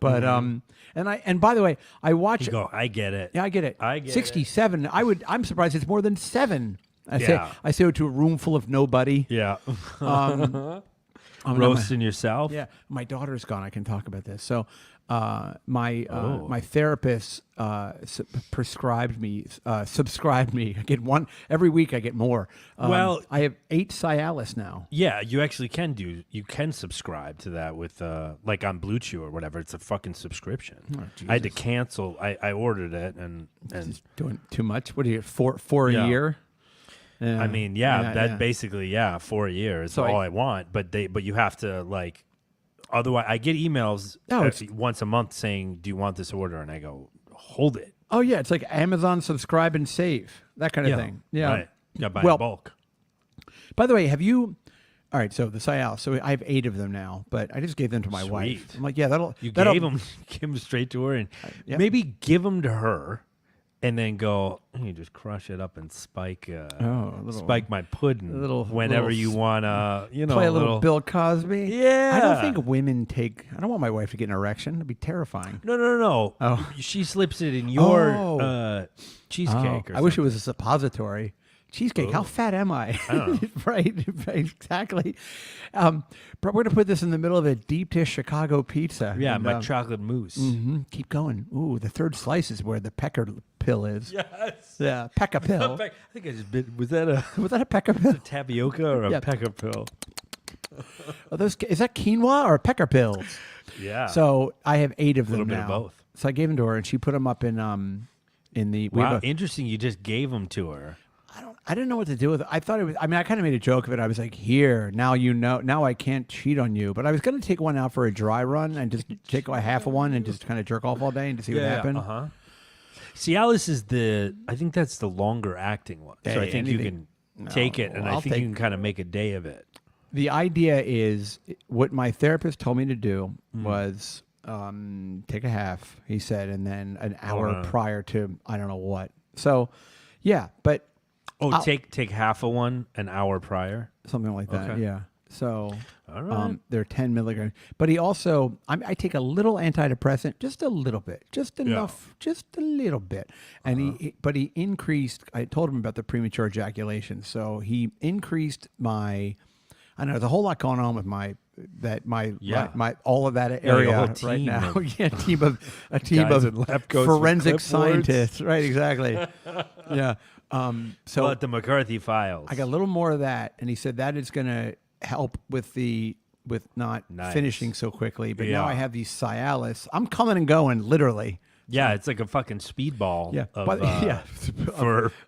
But and by the way, I watch. You go, I get it. Yeah, I get it. I get 67. I'm surprised it's more than 7. I Yeah. say it to a room full of nobody. Yeah. I'm Roasting yourself. Yeah, my daughter's gone. I can talk about this. So, my therapist prescribed me, subscribed me. I get one every week. I get more. Well, I have 8 Cialis now. Yeah, you actually can you can subscribe to that with like on Blue Chew or whatever. It's a fucking subscription. Oh, I had to cancel. I ordered it and Just doing too much. What do you get? Four a Yeah. year? I mean, basically, for a year is So all I want. But you have to like, otherwise I get emails once a month saying, "Do you want this order?" And I go, "Hold it." Oh yeah, it's like Amazon subscribe and save, that kind of thing. Yeah. Right. You got to buy in bulk. By the way, have you? All right, so the Cialis. So I have 8 of them now, but I just gave them to my wife. Sweet. I'm like, yeah, that'll. You that'll, give them straight to her, and yeah. maybe give them to her, and then go. You just crush it up and spike. Spike my pudding. Whenever you want to, play a little Bill Cosby. Yeah. I don't think women take. I don't want my wife to get an erection. It'd be terrifying. No. Oh. She slips it in your cheesecake. Or I wish it was a suppository. Cheesecake. Oh. How fat am I? I don't know. right, exactly. But we're going to put this in the middle of a deep dish Chicago pizza. Yeah, and, my chocolate mousse. Keep going. Ooh, the third slice is where the pecker pill is. Yes. Yeah, pecker pill. I think I just bit. Was that a pecker pill? tapioca or a Yeah. pecker pill? Is that quinoa or pecker pills? Yeah. So I have 8 of them Little bit now. of both. So I gave them to her, and she put them up in the. we Wow, have a- interesting. You just gave them to her. I didn't know what to do with it. I thought it was. I mean, I kind of made a joke of it. I was like, "Here, now you know. Now I can't cheat on you." But I was going to take one out for a dry run and just take a half of one and just kind of jerk off all day and to see what happened. Cialis is I think that's the longer acting one. So I Hey, think you can take it, and I think you can kind of make a day of it. The idea is what my therapist told me to do was take a half. He said, and then an hour prior to I don't know what. So, yeah, but. Take half of one an hour prior. Something like that, Okay. yeah. So All right. they're 10 milligrams. But he also, I take a little antidepressant, just a little bit, just enough, just a little bit. And but he increased, I told him about the premature ejaculation. So he increased I don't know, there's a whole lot going on with my all of that area a whole right team now. of A team guys in lab coats with forensic clipboards. scientists. Right, exactly. Yeah. So But the McCarthy files. I got a little more of that, and he said that is going to help with not finishing so quickly. But now I have these Cialis. I'm coming and going, literally. Yeah, it's like a fucking speedball. Yeah,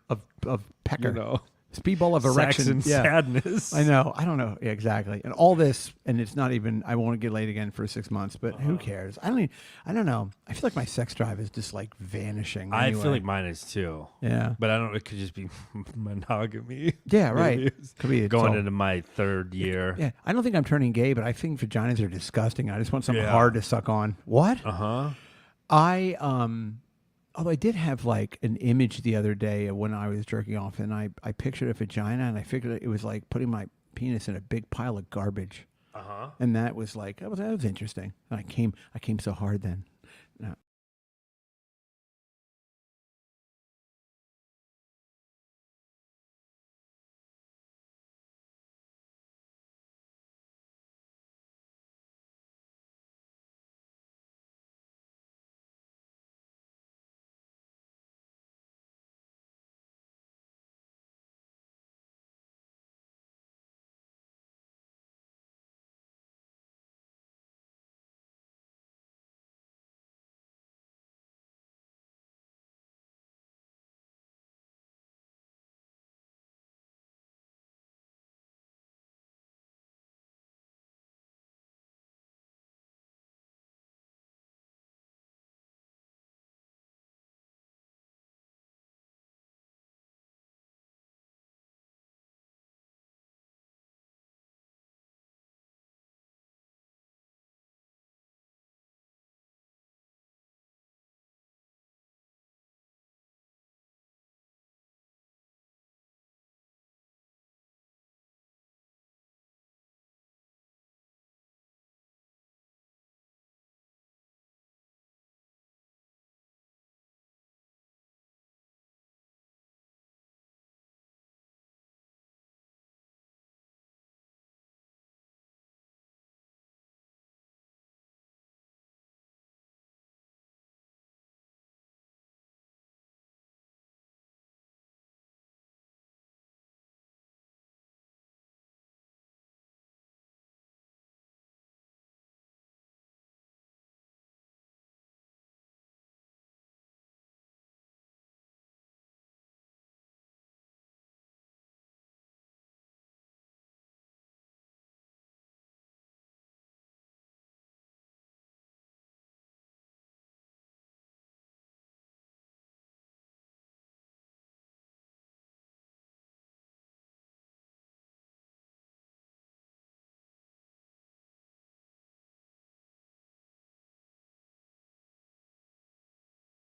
Of, of pecker. Speedball of erection. Sex and sadness. I know. I don't know. Yeah, exactly. And all this, and it's not even, I won't get laid again for 6 months, but who cares? I don't know. I feel like my sex drive is just like vanishing. I anyway. feel like mine is too. Yeah. But I don't, it could just be monogamy. Yeah, right. Could be Going into my 3rd year. Yeah. I don't think I'm turning gay, but I think vaginas are disgusting. I just want something hard to suck on. What? Uh-huh. Although I did have like an image the other day of when I was jerking off, and I pictured a vagina, and I figured it was like putting my penis in a big pile of garbage. Uh-huh. And that was like that was interesting. And I came so hard then. No.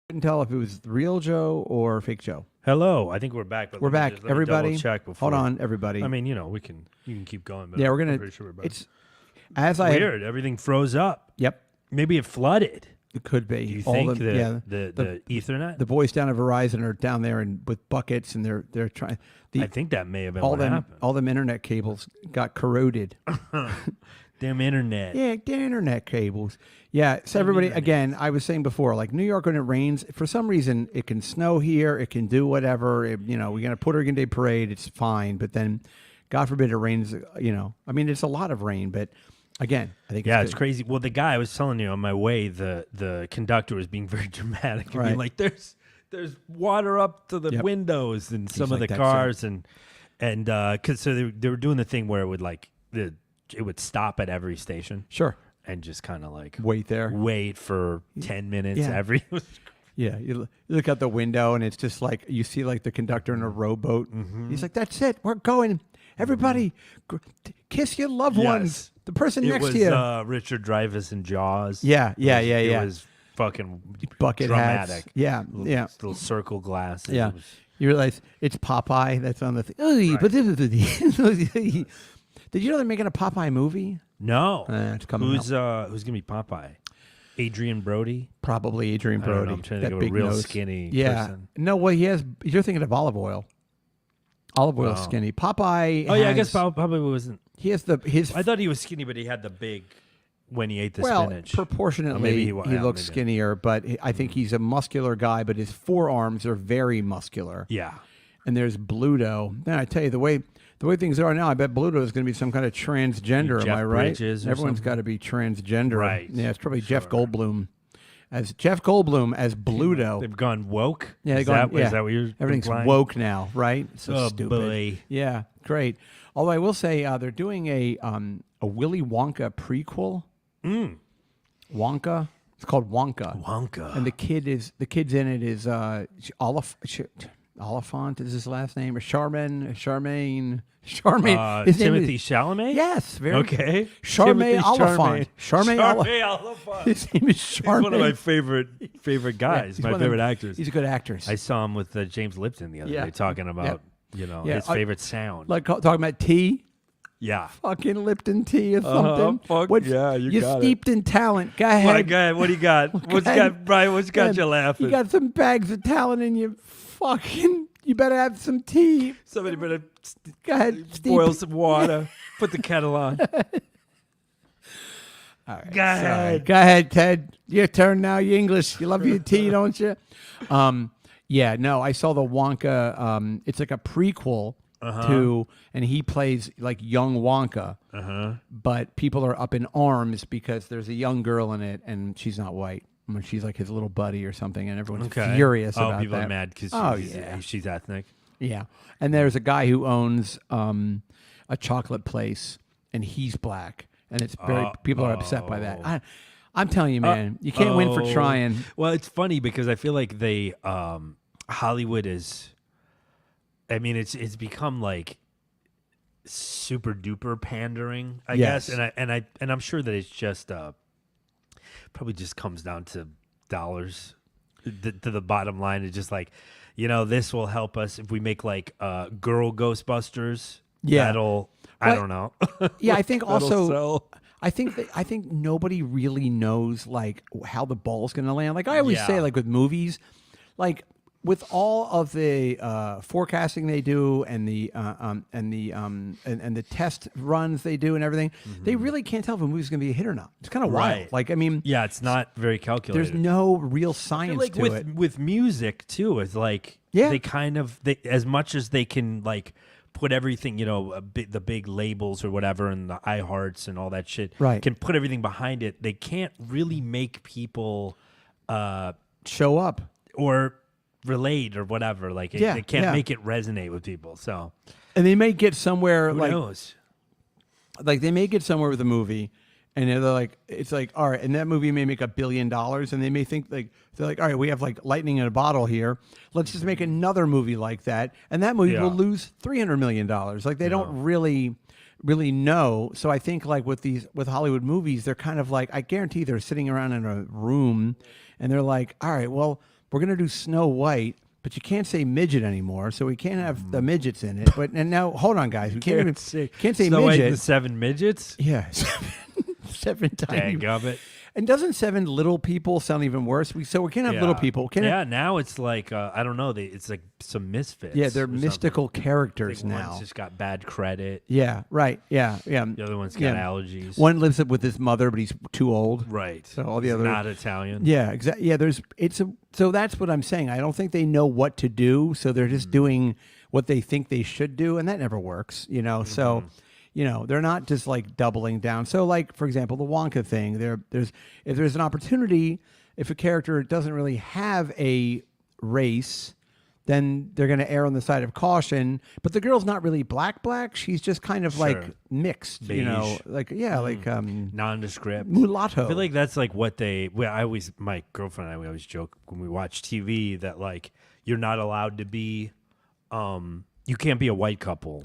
Couldn't tell if it was real Joe or fake Joe. Hello. I think we're back. But We're back, let me everybody. check before. Hold on, everybody. I mean, you can keep going. But yeah, we're I'm gonna. pretty sure we're back. It's as I weird. Everything froze up. Yep, Maybe it flooded. it could be. Do you All think the the Ethernet? the boys down at Verizon are down there and with buckets, and they're trying. I think that may have been all what them happened. all them internet cables got corroded. Damn internet. Yeah, the internet cables. Yeah, so everybody, again, I was saying before, like New York when it rains, for some reason, it can snow here, it can do whatever. We're going to Puerto Rican Day Parade, it's fine. But then, God forbid it rains, I mean, it's a lot of rain, but again, I think it's crazy. Well, the guy I was telling you on my way, the conductor was being very dramatic. And being like, there's water up to the windows in some of the cars. And because so they were doing the thing where it would it would stop at every station. Sure. And just kind of like wait for 10 minutes every. Yeah, you look out the window and it's just like you see like the conductor in a rowboat. Mm-hmm. He's like, "That's it, we're going. Everybody, kiss your loved ones. The person next to you." Richard Dreyfuss in Jaws. Yeah. It was fucking bucket dramatic. Hats. Yeah, little circle glasses. Yeah, you realize it's Popeye that's on the thing. Did you know they're making a Popeye movie? No. It's coming out. Who's gonna be Popeye? Adrian Brody? Probably Adrian Brody. I don't know, I'm trying to think of a real skinny person. No, well, you're thinking of Olive Oil. Olive Oil skinny. Popeye. Oh, yeah, I guess Popeye wasn't. He has his. I thought he was skinny, but he had the big when he ate the spinach. Proportionately, maybe he looks skinnier, but I think he's a muscular guy, but his forearms are very muscular. Yeah. And there's Bluto. Man, I tell you, the way things are now, I bet Bluto is going to be some kind of transgender. Am I right? Everyone's got to be transgender. Right. Yeah, it's probably Jeff Goldblum. as Jeff Goldblum as Bluto. They've gone woke. Yeah, is that what you're everything's implying? woke now, right? So Oh, stupid. boy. Yeah, great. Although I will say they're doing a Willy Wonka prequel. Wonka. It's called Wonka. Wonka. And the kid's in it is Oliphant is his last name, or Charmaine. His name Timothy is, Chalamet? yes, very Okay. Charmaine Timothy Oliphant. Charmaine Charmaine Oliphant. His name is He's Charmaine. one of my favorite guys, he's my one of the- favorite actors. He's a good actor. I saw him with James Lipton the other day talking about, his favorite sound. Like talking about tea. Yeah. Fucking Lipton tea or something. fuck yeah, you you're got it. steeped in talent. Go ahead. My God, what do you got? What's got Brian? What's got you laughing? You got some bags of talent in you. Fucking. You better have some tea. Somebody better Go ahead. Steep. boil some water. Put the kettle on. All right, Go ahead. Go ahead, Ted. Your turn now. You English. You love your tea, don't you? Yeah. No, I saw the Wonka. It's like a prequel to, and he plays like young Wonka. But people are up in arms because there's a young girl in it, and she's not white. I mean, she's like his little buddy or something, and everyone's furious about that. People are mad because she's ethnic. Yeah. And there's a guy who owns a chocolate place, and he's black, and it's very people are upset by that. I'm telling you, man, you can't win for trying. Well, it's funny because I feel like they Hollywood is. I mean, it's become like super duper pandering, I guess, and I'm sure that it's just probably just comes down to dollars. To the bottom line, it's just like, this will help us if we make like girl Ghostbusters. Yeah. I don't know. Yeah, I think also. Sell. I think nobody really knows like how the ball's going to land. Like I always say, like with movies, like with all of the forecasting they do and the test runs they do and everything, they really can't tell if a movie's going to be a hit or not. It's kind of wild. Like I mean, yeah, it's not very calculated. There's no real science like to it. With music too, it's like they kind of as much as they can like put everything, the big labels or whatever and the iHearts and all that shit can put everything behind it. They can't really make people show up or relate or whatever. Like they can't make it resonate with people. So, and they may get somewhere who knows? Like they may get somewhere with a movie, and they're like, it's like, all right, and that movie may make $1 billion, and they may think like they're like, all right, we have like lightning in a bottle here. Let's just make another movie like that, and that movie will lose $300 million. Like they don't really know. So I think like with Hollywood movies, they're kind of like, I guarantee they're sitting around in a room, and they're like, all right, well, we're gonna do Snow White, but you can't say midget anymore, so we can't have the midgets in it. But and now hold on, guys, we can't say Snow midget. White and the 7 midgets. Yeah, seven tiny. Dang And doesn't 7 little people sound even worse? So we can't have little people. Now it's like I don't know. It's like some misfits. Yeah, they're mystical characters like now. One's just got bad credit. Yeah, right. Yeah. The other one's got allergies. One lives with his mother, but he's too old. Right. So all the other not Italian. Yeah, exactly. Yeah, so that's what I'm saying. I don't think they know what to do, so they're just doing what they think they should do, and that never works. So. They're not just like doubling down. So like, for example, the Wonka thing, if there's an opportunity, if a character doesn't really have a race, then they're going to err on the side of caution. But the girl's not really black. She's just kind of like mixed, beige. Nondescript. Mulatto. I feel like that's like what my girlfriend and I, we always joke when we watch TV that like, you're not allowed to be, you can't be a white couple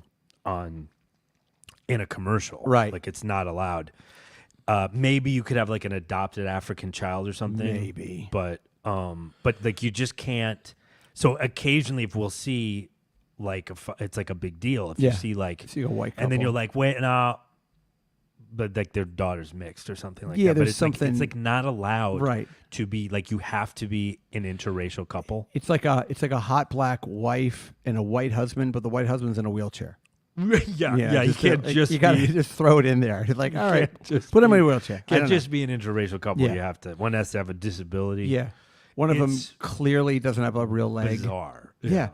in a commercial, right? Like it's not allowed. Maybe you could have like an adopted African child or something. Maybe, but like you just can't. So occasionally, if we'll see, like it's like a big deal if you see a white couple, and then you're like, wait, no, but like their daughter's mixed or something like that. There's but it's something it's like not allowed, right? To be like you have to be an interracial couple. It's like a hot black wife and a white husband, but the white husband's in a wheelchair. Yeah. You can't you gotta just throw it in there. You're like, all right, just put him in a wheelchair. Can't just be an interracial couple. You have to. One has to have a disability. Yeah, one of them clearly doesn't have a real leg. Bizarre. Yeah.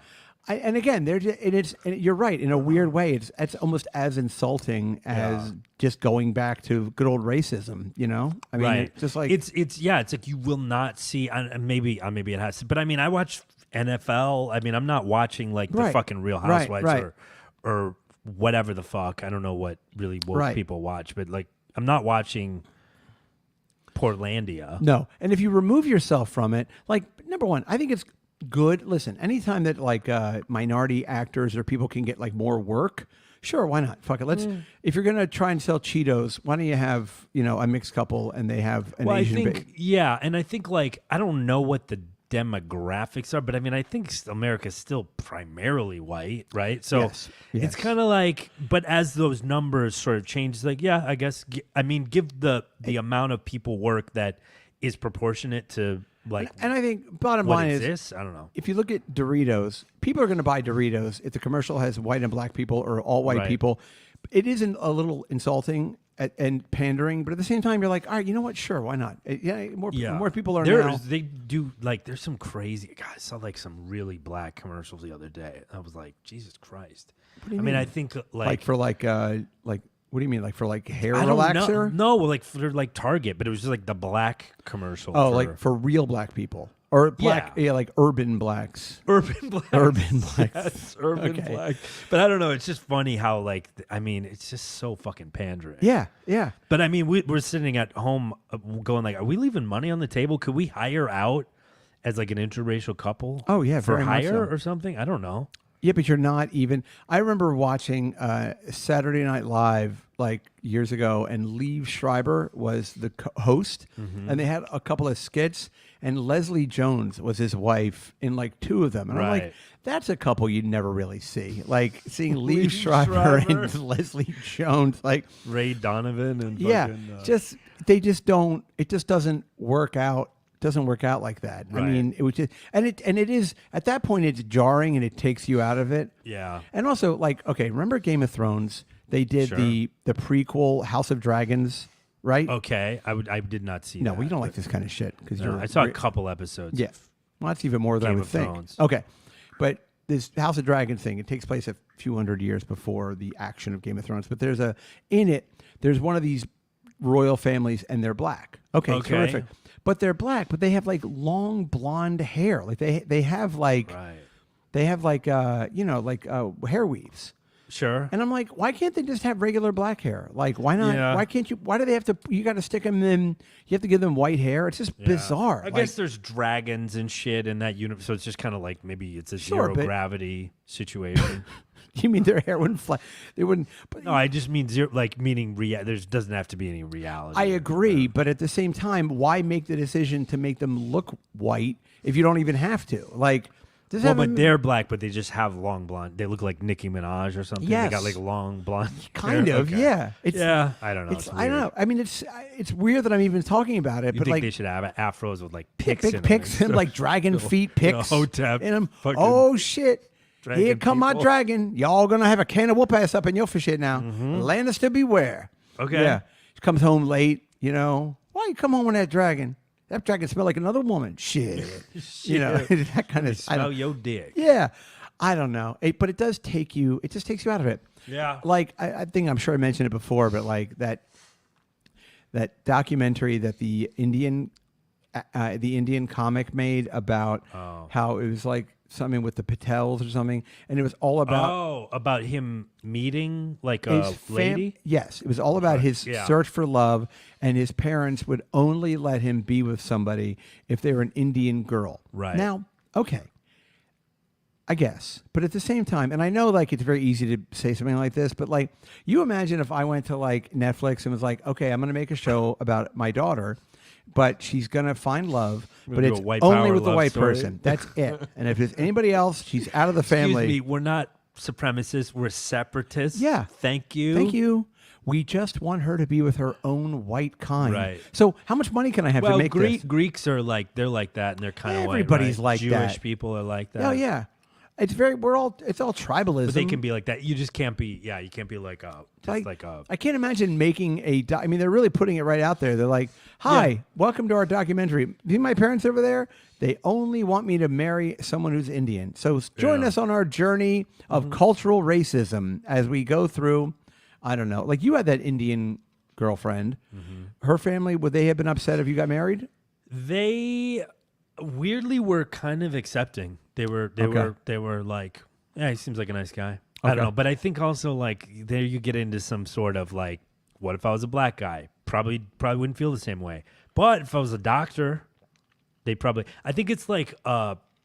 And again, and you're right. In a weird way, it's almost as insulting as just going back to good old racism. You know, I mean, Right. it's just like it's like you will not see. And maybe it has to, but I mean, I watch NFL. I mean, I'm not watching like the Right. fucking Real Right, Housewives right. or whatever the fuck. I don't know what really woke Right. people watch, but like I'm not watching Portlandia. no. And if you remove yourself from it, like number one, I think it's good. Listen, anytime that like minority actors or people can get like more work, sure, why not? Fuck it. Let's. If you're gonna try and sell Cheetos, why don't you have a mixed couple and they have an Well, Asian I think baby? yeah, and I think like I don't know what the demographics are, but I mean I think America's still primarily white, right? So Yes. it's kind of like, but as those numbers sort of change, it's like yeah, I guess I mean give the amount of people work that is proportionate to like And I think bottom what line exists. is, I don't know. if you look at Doritos, people are going to buy Doritos if the commercial has white and black people or all white Right. people. It isn't a little insulting and pandering, but at the same time, you're like, all right, you know what? Sure, why not? More people are now. They do like there's some crazy. God, I saw like some really black commercials the other day. I was like, Jesus Christ. What do you I mean, mean? I think Like for like what do you mean? Like for like hair I don't relaxer? know. No, like for like Target, but it was just like the black commercial. Oh, for like for real black people or black, Yeah. like urban blacks. urban black. Urban blacks. Yes, urban Okay. black. But I don't know. It's just funny how like I mean, it's just so fucking pandering. Yeah, yeah. But I mean, we're sitting at home going like, are we leaving money on the table? Could we hire out as like an interracial couple? Oh, yeah, for very much hire so. or something. I don't know. Yeah, but you're not even. I remember watching Saturday Night Live like years ago, and Liev Schreiber was the host, and they had a couple of skits, and Leslie Jones was his wife in like two of them, and I'm like, Right. that's a couple you'd never really see, like seeing Liev Liev Schreiber Schreiber. and Leslie Jones, like Ray Donovan and yeah, fucking, they just don't. It just doesn't work out. Doesn't work out like that. I Right. mean, it was just, and it is at that point it's jarring and it takes you out of it. yeah. And also, like, okay, remember Game of Thrones? They did Sure. the prequel House of Dragons, right? Okay, I did not see. no, that, well, you don't like but- this kind of shit because No, you're. I saw a couple episodes. Yeah, well, that's even more than I Game would of think. Thrones. Okay, but this House of Dragons thing, it takes place a few hundred years before the action of Game of Thrones. But there's one of these royal families, and they're black. Okay. Terrific. But they're black, but they have like long blonde hair. Like they have like Right. they have like hair weaves. Sure. And I'm like, why can't they just have regular black hair? Like, why not? Yeah. Why can't you? Why do they have to? You got to stick them in. You have to give them white hair. It's just bizarre. I guess there's dragons and shit in that universe, so it's just kind of like maybe it's a Sure, zero but- gravity situation. You mean their hair wouldn't fly? They wouldn't. But No, I just mean zero, like meaning there doesn't have to be any reality. I agree, but at the same time, why make the decision to make them look white if you don't even have to? Like, just Well, have but them- they're black, but they just have long blonde. They look like Nicki Minaj or something. They Yes. got like long blonde. kind hair. of, Okay. yeah. It's, Yeah, I don't know. It's, It's I don't weird. know. I mean, it's weird that I'm even talking about it, You but think like they should have afros with like picks in big them picks and like dragon feet picks. Hotep And I'm, fucking oh shit. dragon Here come my people. dragon. Y'all gonna have a can of whoop ass up in your shit now. Lannister beware. Okay. Yeah. She comes home late, Why you come home with that dragon? That dragon smell like another woman. Shit. That kind of Smell your dick. yeah. I don't know. But it does take you, it just takes you out of it. Yeah. Like, I think I'm sure I mentioned it before, but like that documentary that the Indian comic made about how it was like something with the Patels or something, and it was all about about him meeting like his a lady. Yes, it was all about his yeah. search for love, and his parents would only let him be with somebody if they were an Indian girl. Right. Now, okay, I guess, but at the same time, and I know like it's very easy to say something like this, but like you imagine if I went to like Netflix and was like, okay, I'm going to make a show about my daughter, but she's going to find love, but do it's a white only power with the love white story. person. That's it. And if there's anybody else, she's out of the family. Excuse me, we're not supremacists. We're separatists. Yeah. Thank you. Thank you. We just want her to be with her own white kind. Right. So how much money can I have Well, to make this? Greeks are like they're like that, and they're kind of Everybody's white, right? like Jewish that. people are like that. Oh yeah. It's all tribalism. But they can be like that. You just can't be. Yeah, you can't be like a. Just like a. I can't imagine making I mean, they're really putting it right out there. They're like, "Hi, welcome to our documentary. See my parents over there? They only want me to marry someone who's Indian. So join us on our journey of cultural racism as we go through. I don't know. Like you had that Indian girlfriend. Her family, would they have been upset if you got married? They weirdly were kind of accepting. They were like, yeah, he seems like a nice guy. I don't know, but I think also like there you get into some sort of like, what if I was a black guy? Probably wouldn't feel the same way. But if I was a doctor, they probably. I think it's like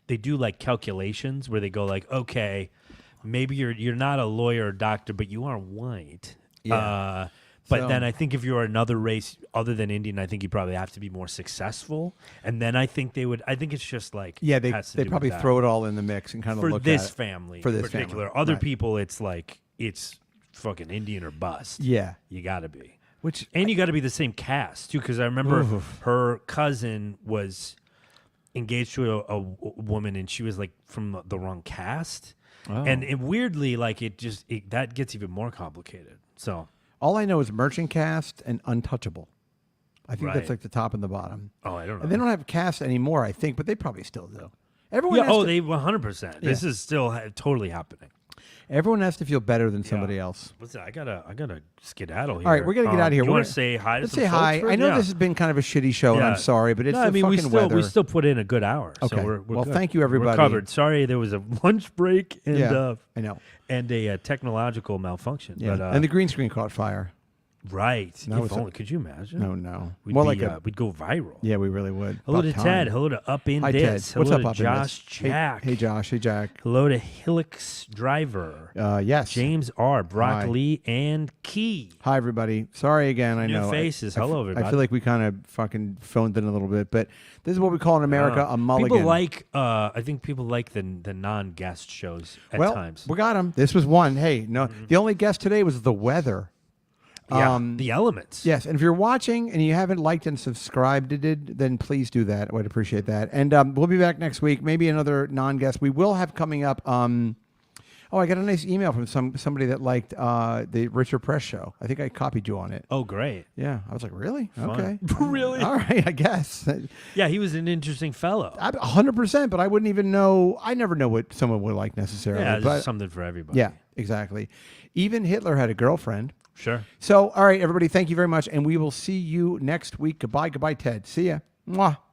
they do like calculations where they go like, okay, maybe you're not a lawyer or doctor, but you are white. Yeah. But then I think if you're another race other than Indian, I think you probably have to be more successful. And then I think they would. I think it's just like they probably throw it all in the mix and kind of look this at it. family For this in particular. family. Other Right. people, it's like it's fucking Indian or bust. Yeah. You got to be. And you got to be the same cast too, because I remember her cousin was engaged to a woman, and she was like from the wrong cast, and weirdly, like that gets even more complicated. So. All I know is Merchant Cast and Untouchable. I think that's Right. like the top and the bottom. Oh, I don't know. And they don't have cast anymore, I think, but they probably still do. Everyone Yeah. has to, They 100%. This is still totally happening. everyone has to feel better than somebody else. Listen, I gotta skedaddle here. All right, we're gonna get out of here. You We're want to gonna- say hi? Let's to some say hi. folks first? I know Yeah. this has been kind of a shitty show, and Yeah. I'm sorry, but it's No, I the mean, fucking we weather. still put in a good hour. Okay. So we're Well, good. thank you, We're everybody. covered. Sorry, there was a lunch break and I know. and a technological malfunction. Yeah. But, And the green screen caught fire. right. No, If only. Could you imagine? No. We'd More be, like we'd go viral. Yeah, we really would. Hello About to time. Ted. Hello to Up In Hi, This. Ted. What's Hello up, to Up In Josh This? Jack. Hey, Josh. Hey, Jack. Hello to Helix Driver. Yes. James R. Brock Hi. Lee and Key. Hi, everybody. Sorry again. I New know. faces. Hello, I everybody. feel like we kind of fucking phoned in a little bit, but this is what we call in America a mulligan. People like, I think people like the non-guest shows at times. We got him. This was one. Hey, no, the only guest today was the weather. Yeah, the elements. Yes, and if you're watching and you haven't liked and subscribed, then please do that. I would appreciate that. And we'll be back next week. Maybe another non-guest. We will have coming up. I got a nice email from somebody that liked the Richard Press show. I think I copied you on it. Oh, great. Yeah, I was like, really? Fun. Okay, Really? All right, I guess. Yeah, he was an interesting fellow. 100%, but I wouldn't even know. I never know what someone would like necessarily. Yeah, but there's something for everybody. yeah, exactly. Even Hitler had a girlfriend. Sure. So, all right, everybody, thank you very much, and we will see you next week. Goodbye, Ted. See ya. Mwah.